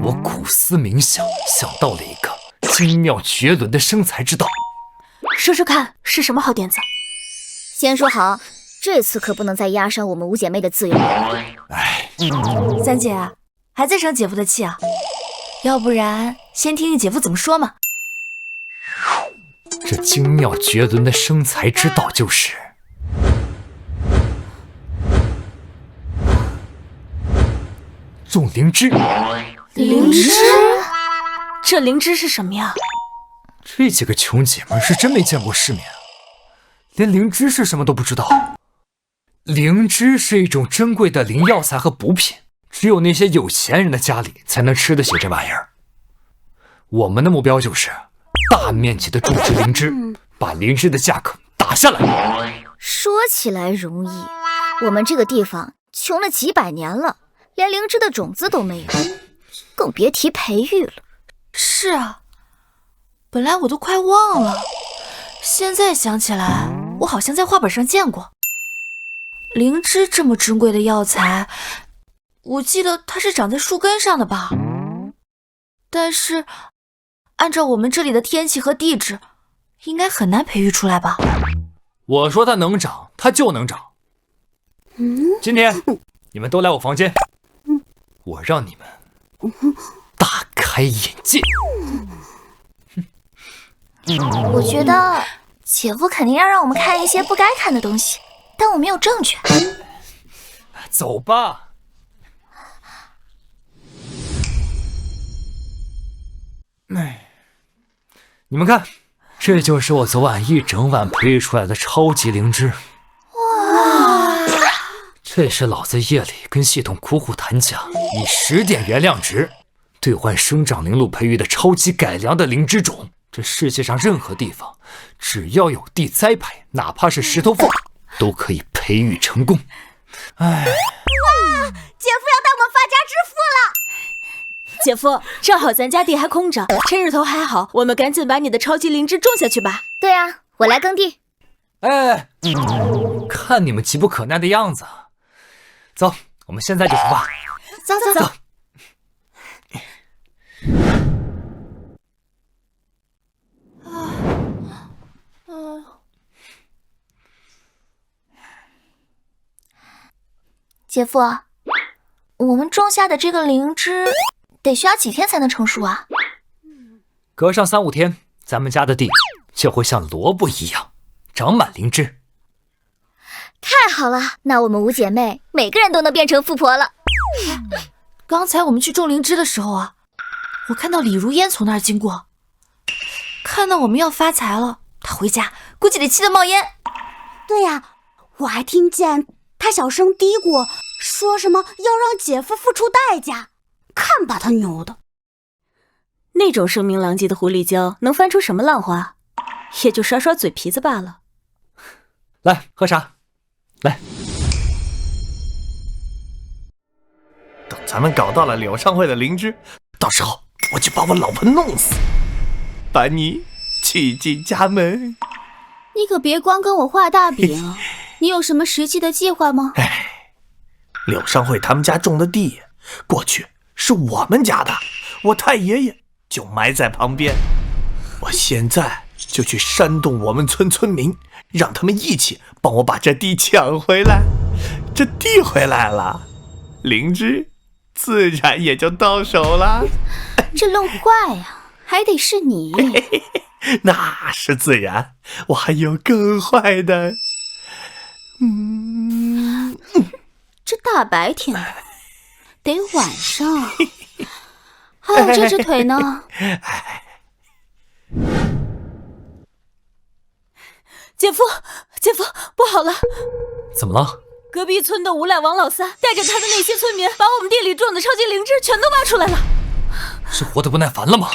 我苦思冥想，想到了一个精妙绝伦的生财之道。说说看，是什么好点子？先说好，这次可不能再压伤我们五姐妹的自由。三姐啊，还在生姐夫的气啊？要不然先听听姐夫怎么说嘛。这精妙绝伦的生财之道就是种灵芝。灵芝？这灵芝是什么呀？这几个穷姐们是真没见过世面，连灵芝是什么都不知道。灵芝是一种珍贵的灵药材和补品，只有那些有钱人的家里才能吃得起这玩意儿。我们的目标就是大面积的种植灵芝，把灵芝的价格打下来。说起来容易，我们这个地方穷了几百年了，连灵芝的种子都没有，更别提培育了。是啊，本来我都快忘了，现在想起来，我好像在画本上见过。灵芝这么珍贵的药材，我记得它是长在树根上的吧？但是按照我们这里的天气和地质，应该很难培育出来吧？我说它能长，它就能长。今天你们都来我房间，我让你们大开眼界。我觉得姐夫肯定要让我们看一些不该看的东西，但我没有证据。走吧。你们看，这就是我昨晚一整晚培育出来的超级灵芝。哇！这是老子夜里跟系统苦苦谈价，以10点原量值兑换生长灵露培育的超级改良的灵芝种。这世界上任何地方，只要有地栽培，哪怕是石头缝，都可以培育成功。哎，哇！姐夫要带我们发家致富了！姐夫，正好咱家地还空着，趁日头还好，我们赶紧把你的超级灵芝种下去吧。对啊，我来耕地。哎，看你们急不可耐的样子，走，我们现在就出发。走。姐夫，我们种下的这个灵芝得需要几天才能成熟啊？隔上3-5天，咱们家的地就会像萝卜一样长满灵芝。太好了，那我们五姐妹每个人都能变成富婆了。刚才我们去种灵芝的时候啊，我看到李如烟从那儿经过，看到我们要发财了，她回家估计得气得冒烟。对呀，我还听见她小声嘀咕，说什么要让姐夫付出代价，看把她牛的。那种声名狼藉的狐狸精能翻出什么浪花？也就耍耍嘴皮子罢了。来，喝茶。来，等咱们搞到了柳上惠的灵芝，到时候我就把我老婆弄死，把你娶进家门。你可别光跟我画大饼，你有什么实际的计划吗？柳上惠他们家种的地，过去是我们家的，我太爷爷就埋在旁边。我现在就去煽动我们村民，让他们一起帮我把这地抢回来。这地回来了，灵芝自然也就到手了。这漏坏呀，还得是你。那是自然，我还有更坏的。这大白天的，得晚上。还有这只腿呢。姐夫，姐夫，不好了！怎么了？隔壁村的无赖王老三带着他的那些村民，把我们地里种的超级灵芝全都挖出来了。是活得不耐烦了吗？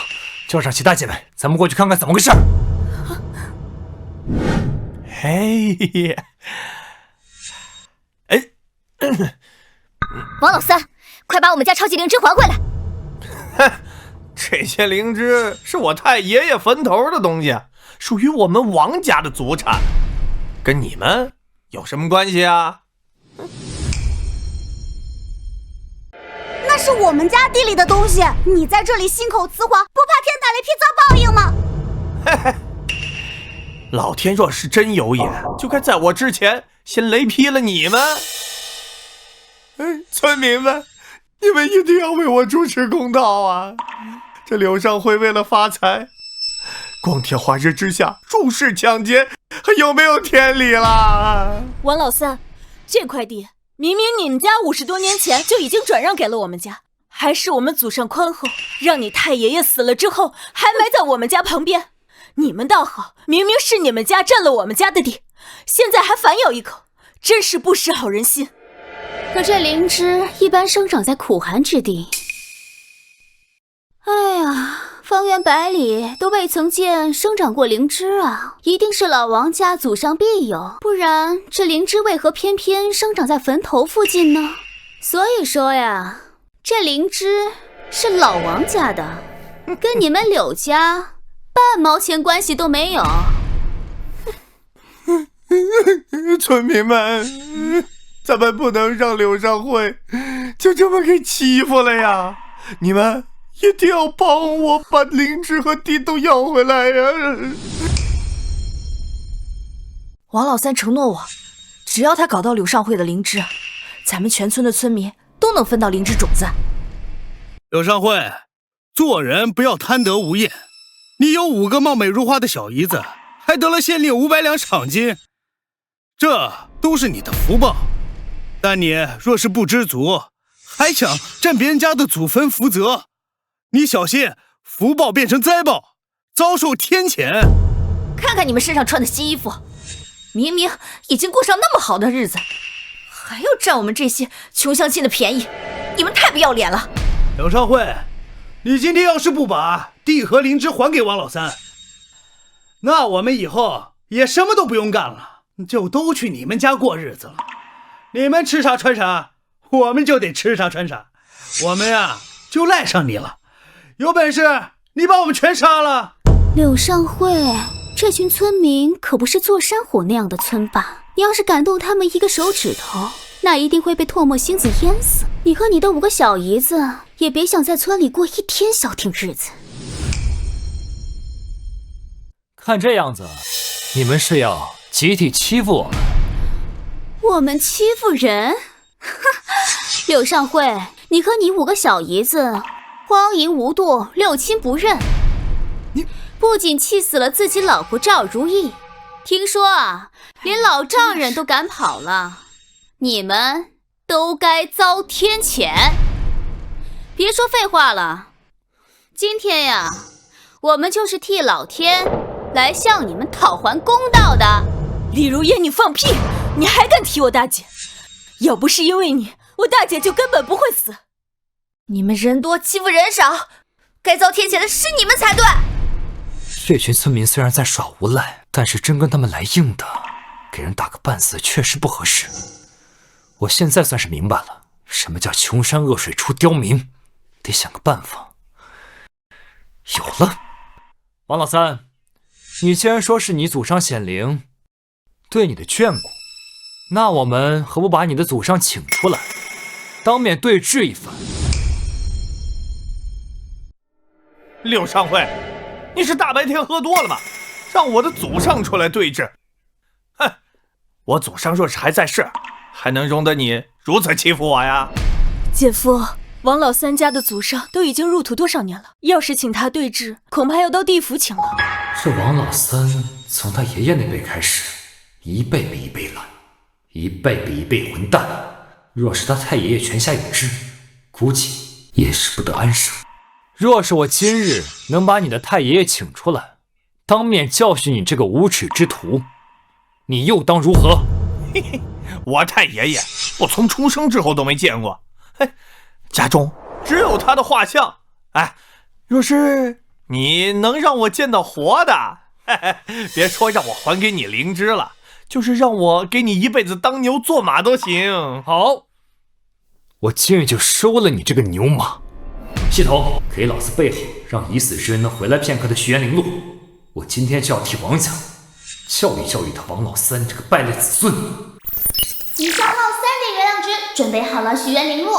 叫上其他姐妹，咱们过去看看怎么回事。王老三，快把我们家超级灵芝还回来！这些灵芝是我太爷爷坟头的东西，属于我们王家的祖产，跟你们有什么关系啊？那是我们家地里的东西，你在这里信口雌黄，不怕天打雷劈遭报应吗？老天若是真有眼，就该在我之前先雷劈了你们。村民们，你们一定要为我主持公道啊！这柳上惠为了发财，光天化日之下入室抢劫，还有没有天理啦？王老三，这块地明明你们家50多年前就已经转让给了我们家，还是我们祖上宽厚，让你太爷爷死了之后还埋在我们家旁边。你们倒好，明明是你们家占了我们家的地，现在还反咬一口，真是不识好人心。可这灵芝一般生长在苦寒之地，哎呀，方圆百里都未曾见生长过灵芝啊！一定是老王家祖上必有，不然这灵芝为何偏偏生长在坟头附近呢？所以说呀，这灵芝是老王家的，跟你们柳家半毛钱关系都没有。村民们，咱们不能让柳上惠就这么给欺负了呀！你们一定要帮我把灵芝和地都要回来呀！王老三承诺我，只要他搞到柳上惠的灵芝，咱们全村的村民都能分到灵芝种子。柳上惠，做人不要贪得无厌。你有5个貌美如花的小姨子，还得了县令500两赏金，这都是你的福报。但你若是不知足，还想占别人家的祖坟福泽，你小心福报变成灾报，遭受天谴。看看你们身上穿的新衣服，明明已经过上那么好的日子，还要占我们这些穷乡亲的便宜，你们太不要脸了！柳上惠，你今天要是不把地和灵芝还给王老三，那我们以后也什么都不用干了，就都去你们家过日子了。你们吃啥穿啥，我们就得吃啥穿啥，我们呀就赖上你了。有本事你把我们全杀了！柳上惠，这群村民可不是座山虎那样的村霸，你要是敢动他们一个手指头，那一定会被唾沫星子淹死。你和你的5个小姨子也别想在村里过一天消停日子。看这样子，你们是要集体欺负我们？我们欺负人？柳上惠，你和你5个小姨子荒淫无度，六亲不认，你不仅气死了自己老婆赵如意，听说啊，连老丈人都赶跑了，你们都该遭天谴。别说废话了，今天呀，我们就是替老天来向你们讨还公道的。李如烟，你放屁！你还敢提我大姐？要不是因为你，我大姐就根本不会死。你们人多欺负人少，该遭天谴的是你们才对。这群村民虽然在耍无赖，但是真跟他们来硬的，给人打个半死确实不合适。我现在算是明白了，什么叫穷山恶水出刁民，得想个办法。有了，王老三，你既然说是你祖上显灵对你的眷顾，那我们何不把你的祖上请出来，当面对质一番？柳上惠，你是大白天喝多了吗？让我的祖上出来对峙。哼，我祖上若是还在世，还能容得你如此欺负我呀？姐夫，王老三家的祖上都已经入土多少年了，要是请他对峙，恐怕要到地府请了。这王老三从他爷爷那辈开始，一辈比一辈懒，一辈比一辈混蛋。若是他太爷爷泉下有知，估计也是不得安生。若是我今日能把你的太爷爷请出来，当面教训你这个无耻之徒，你又当如何？嘿嘿，我太爷爷，我从出生之后都没见过。嘿，家中只有他的画像。哎，若是你能让我见到活的，嘿嘿，别说让我还给你灵芝了，就是让我给你一辈子当牛做马都行。好，我今日就收了你这个牛马。系统，给老子备好，让已死之人能回来片刻的虚渊灵路。我今天就要替王家教育教育他王老三这个败类子孙。你消耗3点月亮值，准备好了许愿灵路。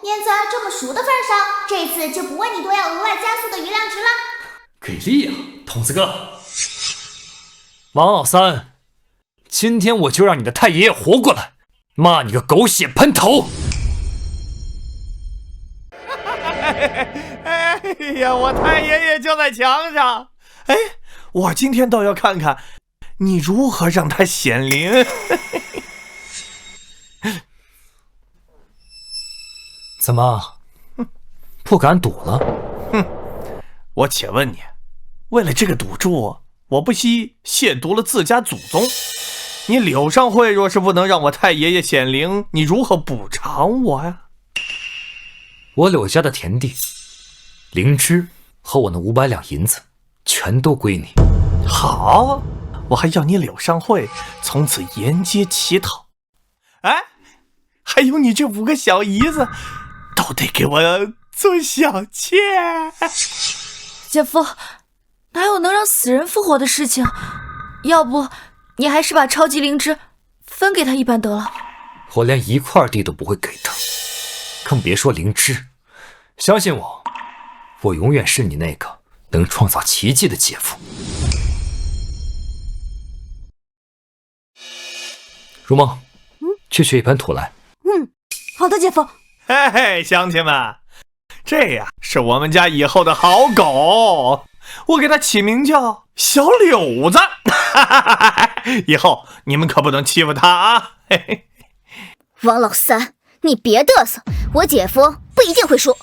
念在这么熟的份上，这次就不问你多要额外加速的月亮值了。给力啊，童子哥！王老三，今天我就让你的太爷爷活过来，骂你个狗血喷头！哎呀，我太爷爷就在墙上。哎，我今天倒要看看你如何让他显灵。怎么，不敢赌了？哼，我且问你，为了这个赌注，我不惜亵渎了自家祖宗。你柳上惠若是不能让我太爷爷显灵，你如何补偿我呀？我柳家的田地、灵芝和我那500两银子，全都归你。好，我还要你柳上惠从此沿街乞讨。哎，还有你这5个小姨子，都得给我做小妾。姐夫，哪有能让死人复活的事情？要不你还是把超级灵芝分给他一半得了。我连1块地都不会给他，更别说灵芝。相信我，我永远是你那个能创造奇迹的姐夫。如梦，去取一盆土来。好的，姐夫。嘿嘿，乡亲们，这呀是我们家以后的好狗，我给它起名叫小柳子。以后你们可不能欺负它啊！嘿嘿。王老三，你别嘚瑟，我姐夫不一定会输。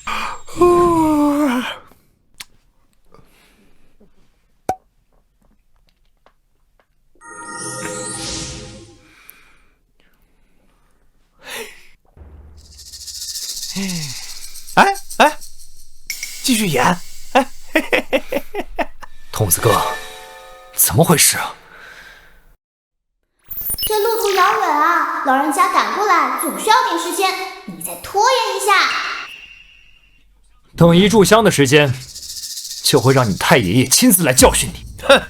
哎，继续演。哎，嘿嘿嘿嘿嘿。童子哥，怎么回事啊？这路途遥远啊，老人家赶过来总需要点时间，你再拖延一下。等一炷香的时间，就会让你太爷爷亲自来教训你。哼，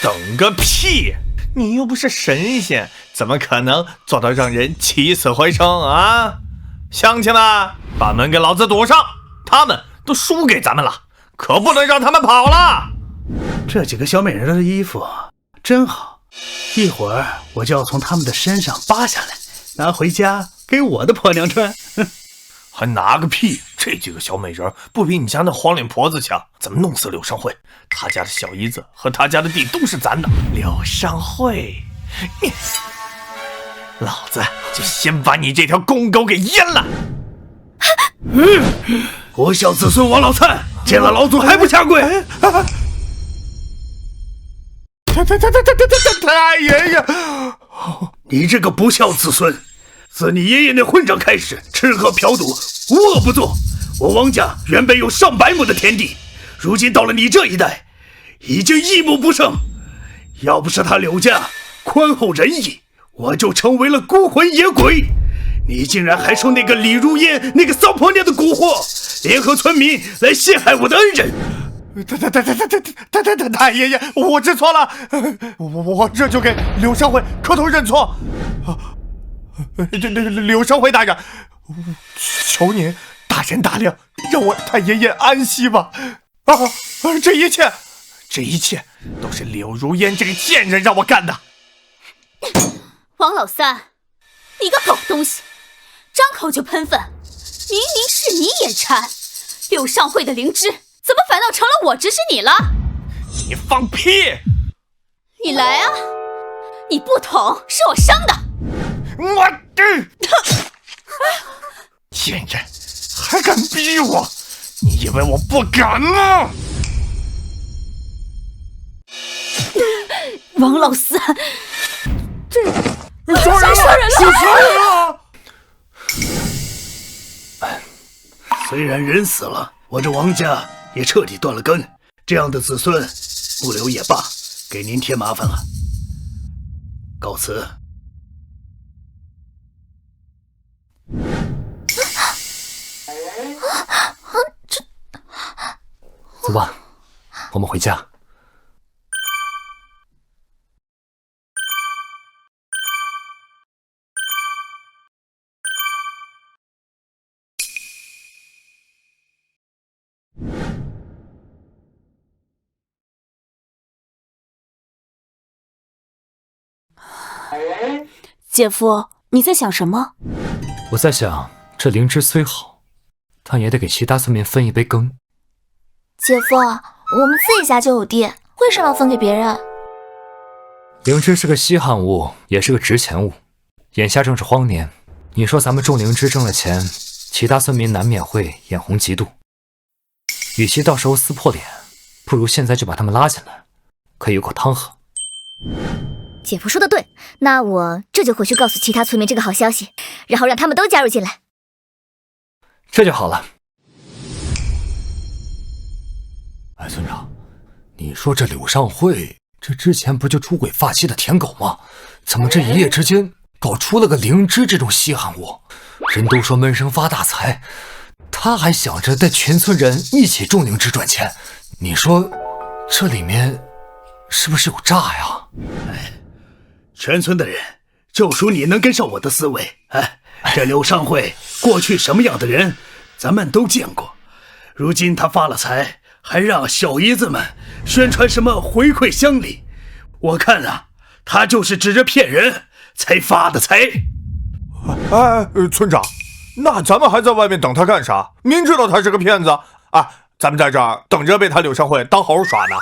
等个屁！你又不是神仙，怎么可能做到让人起死回生啊？乡亲们，把门给老子堵上！他们都输给咱们了，可不能让他们跑了。这几个小美人的衣服真好，一会儿我就要从他们的身上扒下来，拿回家给我的婆娘穿。还拿个屁！这几个小美人不比你家那黄脸婆子强，怎么弄死柳上惠？他家的小姨子和他家的地都是咱的。柳上惠，你，老子就先把你这条公狗给阉了！不孝子孙王老三，见了老祖还不下跪？太爷爷，你这个不孝子孙！自你爷爷那混账开始，吃喝嫖赌，无恶不作。我王家原本有上百亩的田地，如今到了你这一代，已经1亩不剩。要不是他柳家宽厚仁义，我就成为了孤魂野鬼。你竟然还受那个李如烟那个骚婆娘的蛊惑，联合村民来陷害我的恩人。太爷爷，我知错了，我这就给柳上惠磕头认错。这柳上惠大人，求您大人大量，让我太爷爷安息吧！这一切这一切都是柳如烟这个贱人让我干的。王老三，你个狗东西，张口就喷粪，明明是你眼馋，柳上惠的灵芝怎么反倒成了我指使你了？你放屁！你来啊！你不捅是我生的。我贱人，还敢逼我？你以为我不敢吗？王老三，杀人了！杀人了！虽然人死了，我这王家也彻底断了根，这样的子孙不留也罢，给您添麻烦了。告辞。走吧，我们回家。姐夫，你在想什么？我在想，这灵芝虽好，但也得给其他村民分一杯羹。姐夫，我们自己家就有地，为什么要分给别人？灵芝是个稀罕物，也是个值钱物。眼下正是荒年，你说咱们种灵芝挣了钱，其他村民难免会眼红嫉妒。与其到时候撕破脸，不如现在就把他们拉进来，可以有口汤喝。姐夫说的对，那我这就回去告诉其他村民这个好消息，然后让他们都加入进来。这就好了。哎，村长，你说这柳上惠，这之前不就出轨发妻的舔狗吗？怎么这一夜之间搞出了个灵芝这种稀罕物？人都说闷声发大财，他还想着带全村人一起种灵芝赚钱。你说这里面是不是有诈呀？哎，全村的人就属你能跟上我的思维。哎，这柳上惠过去什么样的人，咱们都见过。如今他发了财，还让小姨子们宣传什么回馈乡里，我看啊，他就是指着骗人才发的财。哎，村长，那咱们还在外面等他干啥？明知道他是个骗子啊，咱们在这儿等着被他柳上惠当猴耍呢。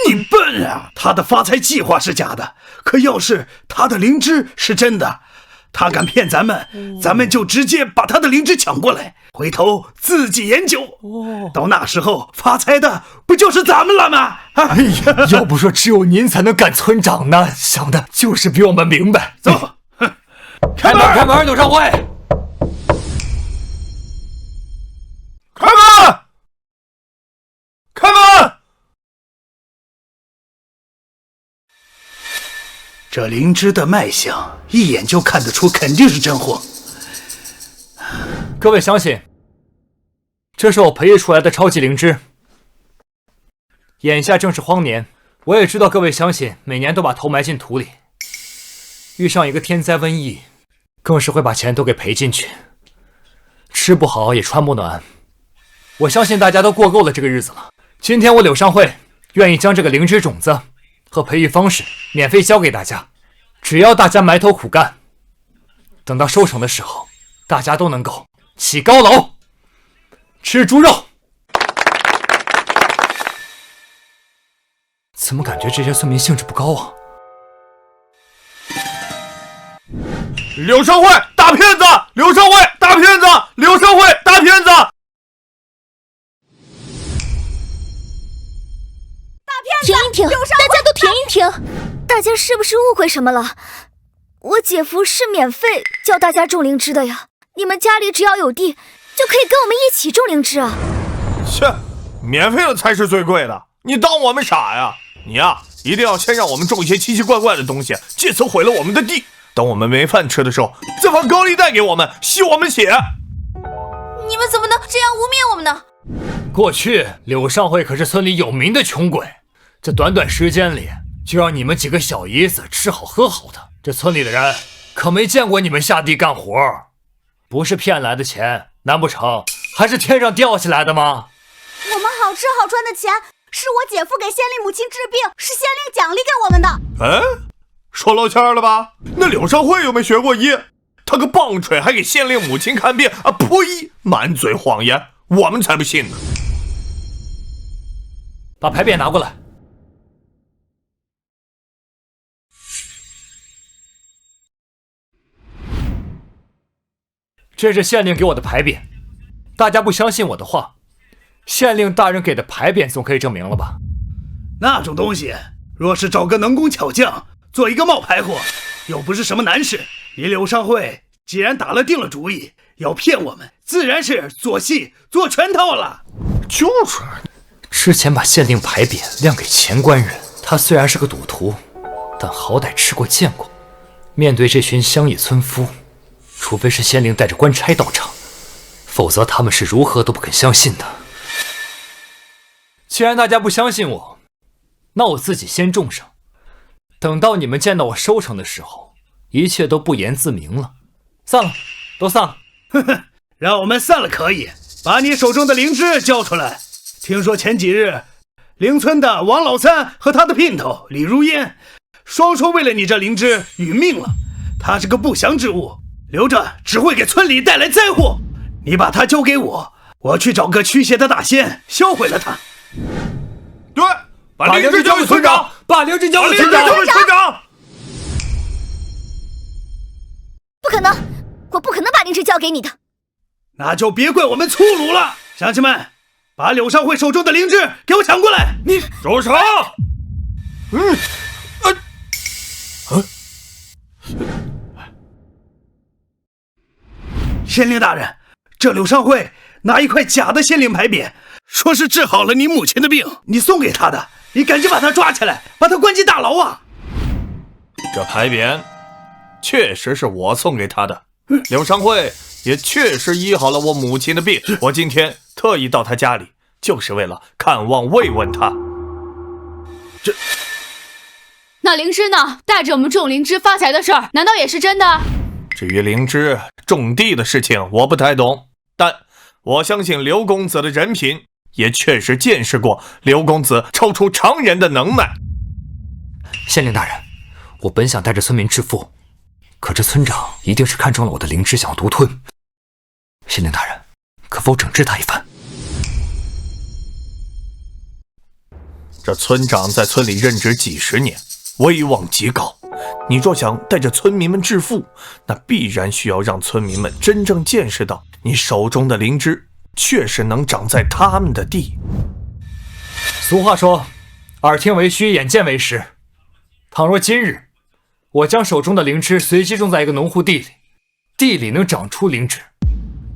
你笨啊！他的发财计划是假的，可要是他的灵芝是真的，他敢骗咱们，咱们就直接把他的灵芝抢过来，回头自己研究。到那时候发财的不就是咱们了吗？哎呀，要不说只有您才能干村长呢，想的就是比我们明白。走，开门，开门，柳上惠，开门，开门！这灵芝的卖相，一眼就看得出肯定是真货。各位乡亲，这是我培育出来的超级灵芝。眼下正是荒年，我也知道各位乡亲每年都把头埋进土里，遇上一个天灾瘟疫，更是会把钱都给赔进去，吃不好也穿不暖。我相信大家都过够了这个日子了。今天我柳上惠愿意将这个灵芝种子和培育方式免费教给大家，只要大家埋头苦干，等到收成的时候，大家都能够起高楼，吃猪肉。怎么感觉这些村民兴致不高啊？柳上惠大骗子！柳上惠大骗子！柳上惠大骗子！停一停，大家都停一停！大家是不是误会什么了？我姐夫是免费教大家种灵芝的呀，你们家里只要有地，就可以跟我们一起种灵芝啊！切，免费的才是最贵的，你当我们傻呀？你呀，一定要先让我们种一些奇奇怪怪的东西，借此毁了我们的地。等我们没饭吃的时候，再放高利贷给我们，吸我们血。你们怎么能这样污蔑我们呢？过去柳上惠可是村里有名的穷鬼，这短短时间里就让你们几个小姨子吃好喝好的，这村里的人可没见过你们下地干活，不是骗来的钱，难不成还是天上掉下来的吗？我们好吃好穿的钱是我姐夫给县令母亲治病，是县令奖励给我们的。哎，说露馅了吧？那柳少慧又没学过医，他个棒槌还给县令母亲看病啊！呸！满嘴谎言，我们才不信呢。把牌匾拿过来。这是县令给我的牌匾，大家不相信我的话，县令大人给的牌匾总可以证明了吧？那种东西，若是找个能工巧匠做一个冒牌货，又不是什么难事。你柳上惠既然定了主意要骗我们，自然是做戏做全套了。就是，之前把县令牌匾亮给前官人，他虽然是个赌徒，但好歹吃过见过。面对这群乡野村夫，除非是县令带着官差到场，否则他们是如何都不肯相信的。既然大家不相信我，那我自己先种上，等到你们见到我收成的时候，一切都不言自明了。散了，都散了。呵呵，让我们散了可以，把你手中的灵芝交出来。听说前几日邻村的王老三和他的姘头李如烟，双双为了你这灵芝殒命了。他是个不祥之物，留着只会给村里带来灾祸。你把它交给我，我去找个驱邪的大仙销毁了它。对，把灵芝交给村长，把灵芝交给村长。不可能，我不可能把灵芝交给你的。那就别怪我们粗鲁了。乡亲们，把柳上惠手中的灵芝给我抢过来！你住手！县令大人，这柳上惠拿一块假的县令牌匾，说是治好了你母亲的病，你送给他的，你赶紧把他抓起来，把他关进大牢啊！这牌匾确实是我送给他的，柳上惠也确实医好了我母亲的病。我今天特意到他家里，就是为了看望慰问他。那灵芝呢？带着我们种灵芝发财的事儿，难道也是真的？至于灵芝种地的事情，我不太懂，但我相信刘公子的人品，也确实见识过刘公子超出常人的能耐。县令大人，我本想带着村民致富，可这村长一定是看中了我的灵芝，想要独吞。县令大人，可否整治他一番？这村长在村里任职几十年，威望极高。你若想带着村民们致富，那必然需要让村民们真正见识到你手中的灵芝确实能长在他们的地。俗话说，耳听为虚，眼见为实。倘若今日我将手中的灵芝随机种在一个农户地里，地里能长出灵芝，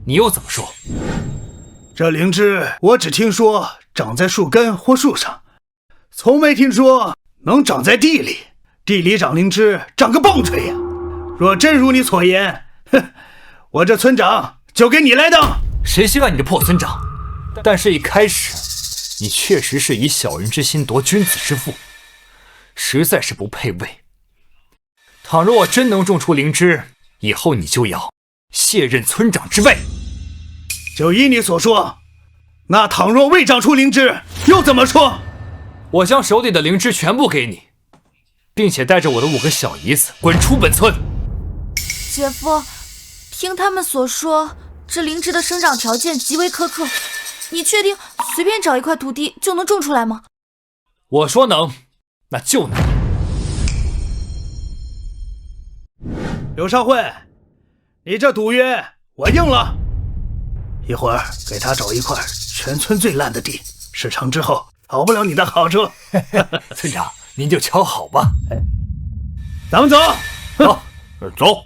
你又怎么说？这灵芝我只听说长在树根或树上，从没听说能长在地里。地里长灵芝，长个棒槌呀！若真如你所言，哼，我这村长就给你来当。谁稀罕你这破村长？但是一开始，你确实是以小人之心夺君子之腹，实在是不配位。倘若我真能种出灵芝，以后你就要卸任村长之位。就依你所说，那倘若未长出灵芝，又怎么说？我将手里的灵芝全部给你，并且带着我的5个小姨子滚出本村。姐夫，听他们所说，这灵芝的生长条件极为苛刻，你确定随便找一块土地就能种出来吗？我说能，那就能。柳上惠，你这赌约我应了。一会儿给他找一块全村最烂的地，事成之后讨不了你的好处。村长，您就瞧好吧。咱们走。走，走。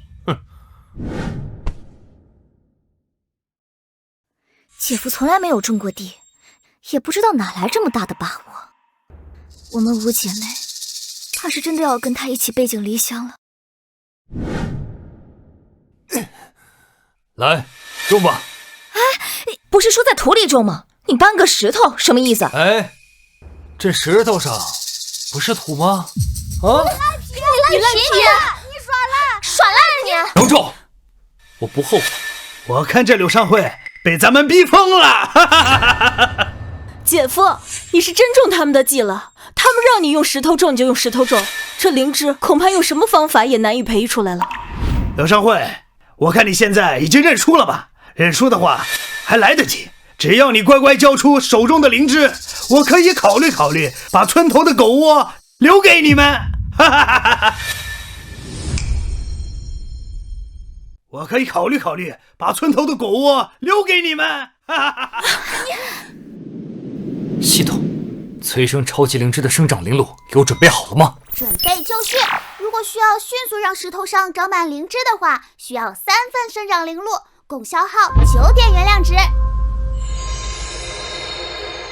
姐夫从来没有种过地，也不知道哪来这么大的把握。我们5姐妹，怕是真的要跟他一起背井离乡了。来，种吧。哎，不是说在土里种吗？你搬个石头，什么意思？哎，这石头上不是土吗？啊！你烂皮！你耍赖！能种，我不后悔。我看这柳上惠被咱们逼疯了。姐夫，你是真中他们的计了。他们让你用石头种你就用石头种，这灵芝恐怕用什么方法也难以培育出来了。刘尚慧，我看你现在已经认输了吧？认输的话还来得及，只要你乖乖交出手中的灵芝，我可以考虑考虑把村头的狗窝留给你们。哈哈哈哈哈！我可以考虑考虑把村头的狗窝留给你们。哈哈哈哈！系统，催生超级灵芝的生长灵露给我准备好了吗？准备就绪。如果需要迅速让石头上长满灵芝的话，需要3份生长灵露，共消耗9点原量值。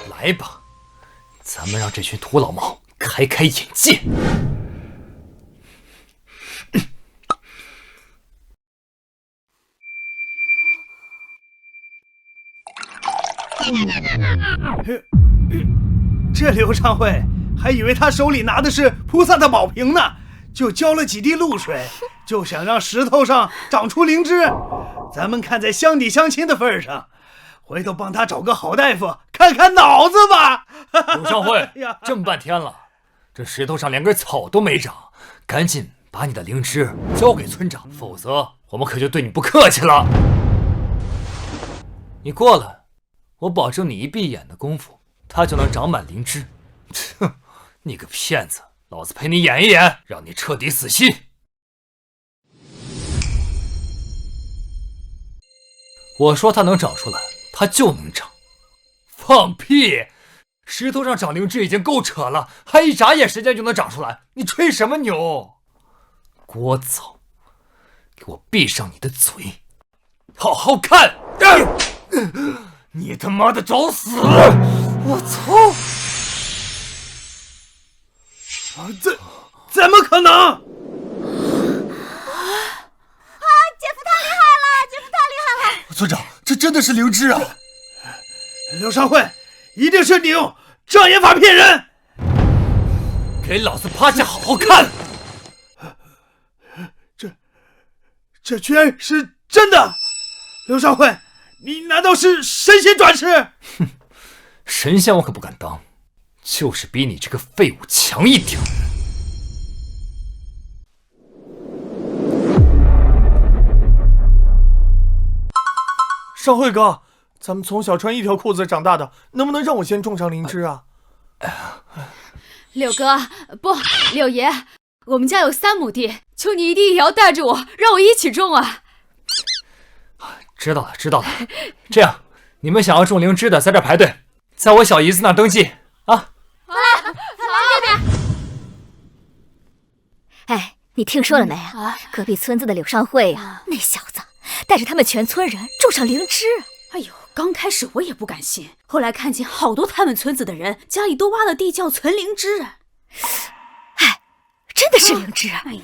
来吧，咱们让这群土老帽开开眼界。这刘尚慧还以为他手里拿的是菩萨的宝瓶呢，就浇了几滴露水，就想让石头上长出灵芝。咱们看在乡里乡亲的份上，回头帮他找个好大夫看看脑子吧。刘尚慧，这么半天了，这石头上连根草都没长，赶紧把你的灵芝交给村长，否则我们可就对你不客气了。你过来，我保证你一闭眼的功夫，它就能长满灵芝。哼，你个骗子，老子陪你演一演，让你彻底死心。我说它能长出来，它就能长。放屁！石头上长灵芝已经够扯了，还一眨眼时间就能长出来，你吹什么牛？聒噪！给我闭上你的嘴，好好看！你他妈的找死！我操！怎么可能？啊！姐夫太厉害了！姐夫太厉害了！村长，这真的是灵芝啊！刘尚慧，一定是你用障眼法骗人！给老子趴下，好好看！这居然是真的！刘尚慧，你难道是神仙转世？哼，神仙我可不敢当，就是比你这个废物强一点。尚慧哥，咱们从小穿一条裤子长大的，能不能让我先种上灵芝啊？柳哥，不，柳爷，我们家有3亩地，求你一定也要带着我，让我一起种啊！知道了，知道了。这样，你们想要种灵芝的，在这排队，在我小姨子那儿登记啊。好，这边。哎，你听说了没啊？隔壁村子的柳尚慧啊，那小子带着他们全村人种上灵芝。哎呦，刚开始我也不敢信，后来看见好多他们村子的人家里都挖了地窖存灵芝。哎，真的是灵芝！哎呀，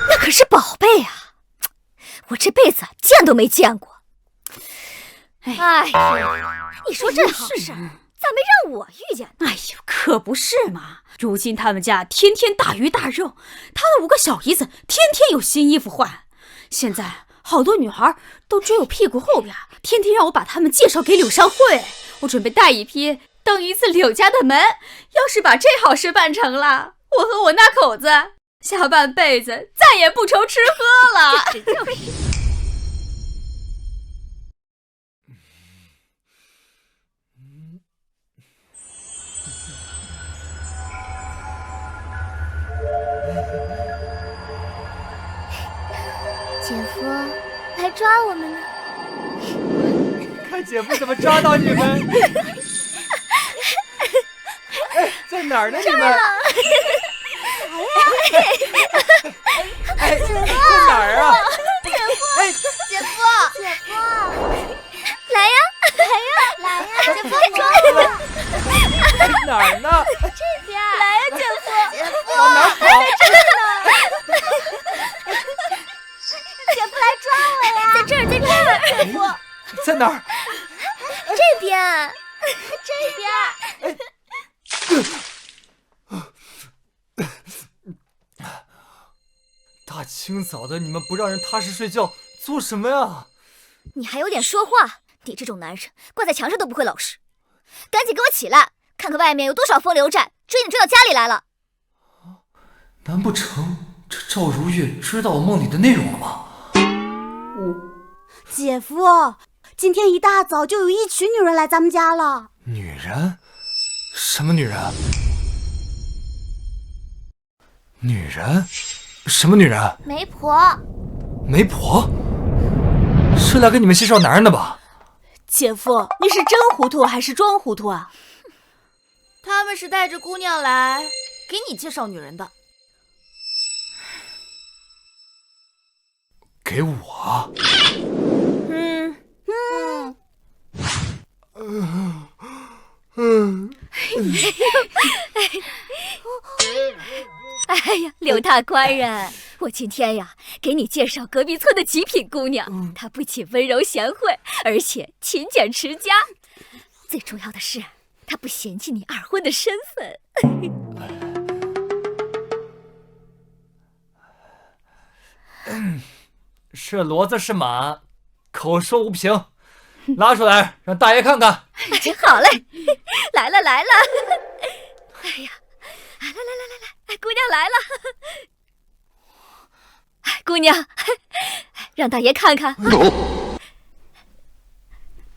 那可是宝贝啊！我这辈子见都没见过。哎呀，你说这好事咋没让我遇见呢？哎呦，可不是嘛！如今他们家天天大鱼大肉，他的5个小姨子天天有新衣服换。现在好多女孩都追我屁股后边，天天让我把他们介绍给柳尚慧。我准备带一批登一次柳家的门。要是把这好事办成了，我和我那口子下半辈子再也不愁吃喝了。就是。姐夫来抓我们呢！看姐夫怎么抓到你们！哎，在哪儿呢？你们？哎，在哪儿啊？姐夫，来呀！姐夫抓我们！哪儿呢？这边，来呀，姐夫，往哪跑？在这呢！姐夫来抓我呀！在这儿，姐夫在哪儿？这边，这边。大清早的，你们不让人踏实睡觉，做什么呀？你还有点说话？你这种男人挂在墙上都不会老实，赶紧给我起来，看看外面有多少风流债追你追到家里来了。难不成这赵如月知道我梦里的内容了吗？姐夫，今天一大早就有一群女人来咱们家了。女人？什么女人？女人？什么女人？媒婆。媒婆？是来给你们介绍男人的吧？姐夫，你是真糊涂还是装糊涂啊？他们是带着姑娘来给你介绍女人的。给我？哎呀，刘大官人，我今天呀给你介绍隔壁村的极品姑娘，她不仅温柔贤惠，而且勤俭持家，最重要的是她不嫌弃你二婚的身份。是骡子是马，口说无凭，拉出来让大爷看看。好嘞，来了来了。哎呀，来，姑娘来了。姑娘，让大爷看看，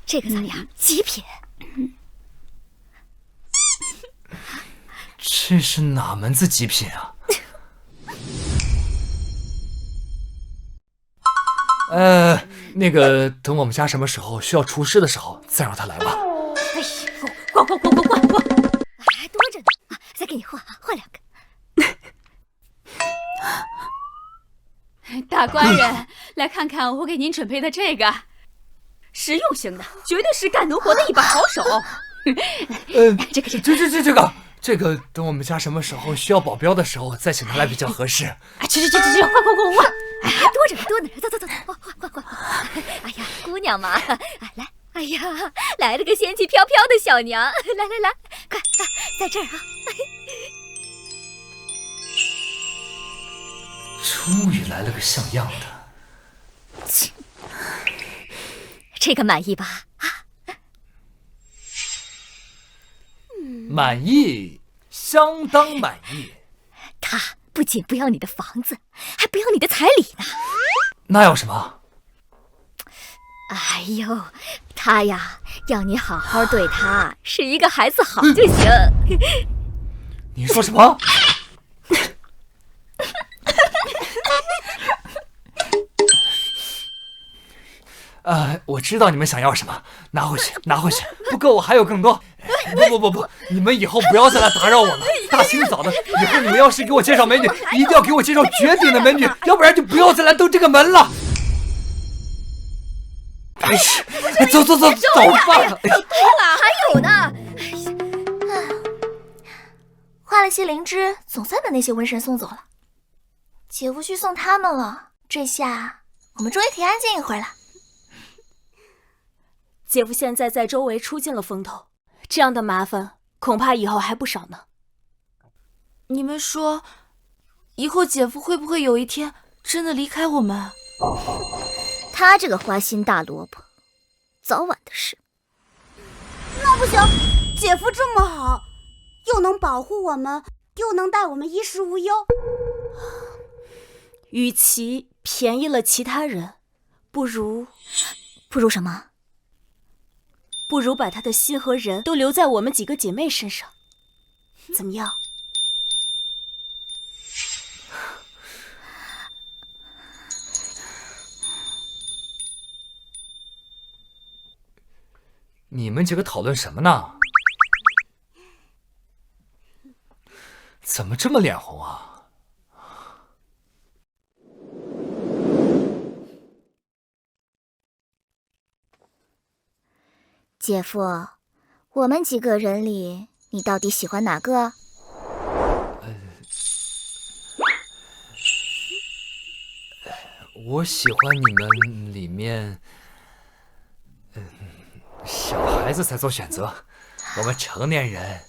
这个怎么样？极品。这是哪门子极品啊？那个，等我们家什么时候需要厨师的时候，再让他来吧。哎呦，换！还多着呢，再给你换两个。大官人，来看看我给您准备的这个，实用型的，绝对是干农活的一把好手。这个，等我们家什么时候需要保镖的时候，再请他来比较合适。去，换！多着呢，走，换！哎呀，姑娘嘛，来，哎呀，来了个仙气飘飘的小娘，来，快，在这儿啊！终于来了个像样的。这个满意吧？满意，相当满意。他不仅不要你的房子，还不要你的彩礼呢。那要什么？哎呦，他呀，要你好好对他，是一个孩子好就行。你说什么？我知道你们想要什么，拿回去，不够我还有更多。不，你们以后不要再来打扰我了。大清早的，以后你们要是给我介绍美女，一定要给我介绍绝顶的美女，要不然就不要再来登这个门了。哎，走吧。还有呢。花了些灵芝，总算把那些瘟神送走了。姐夫去送他们了，这下我们终于可以安静一会儿了。姐夫现在在周围出尽了风头，这样的麻烦恐怕以后还不少呢。你们说，以后姐夫会不会有一天真的离开我们？他这个花心大萝卜，早晚的事。那不行，姐夫这么好，又能保护我们，又能带我们衣食无忧。与其便宜了其他人，不如什么？不如把他的心和人都留在我们几个姐妹身上，怎么样？你们几个讨论什么呢？怎么这么脸红啊？姐夫，我们几个人里，你到底喜欢哪个？我喜欢你们里面，小孩子才做选择，我们成年人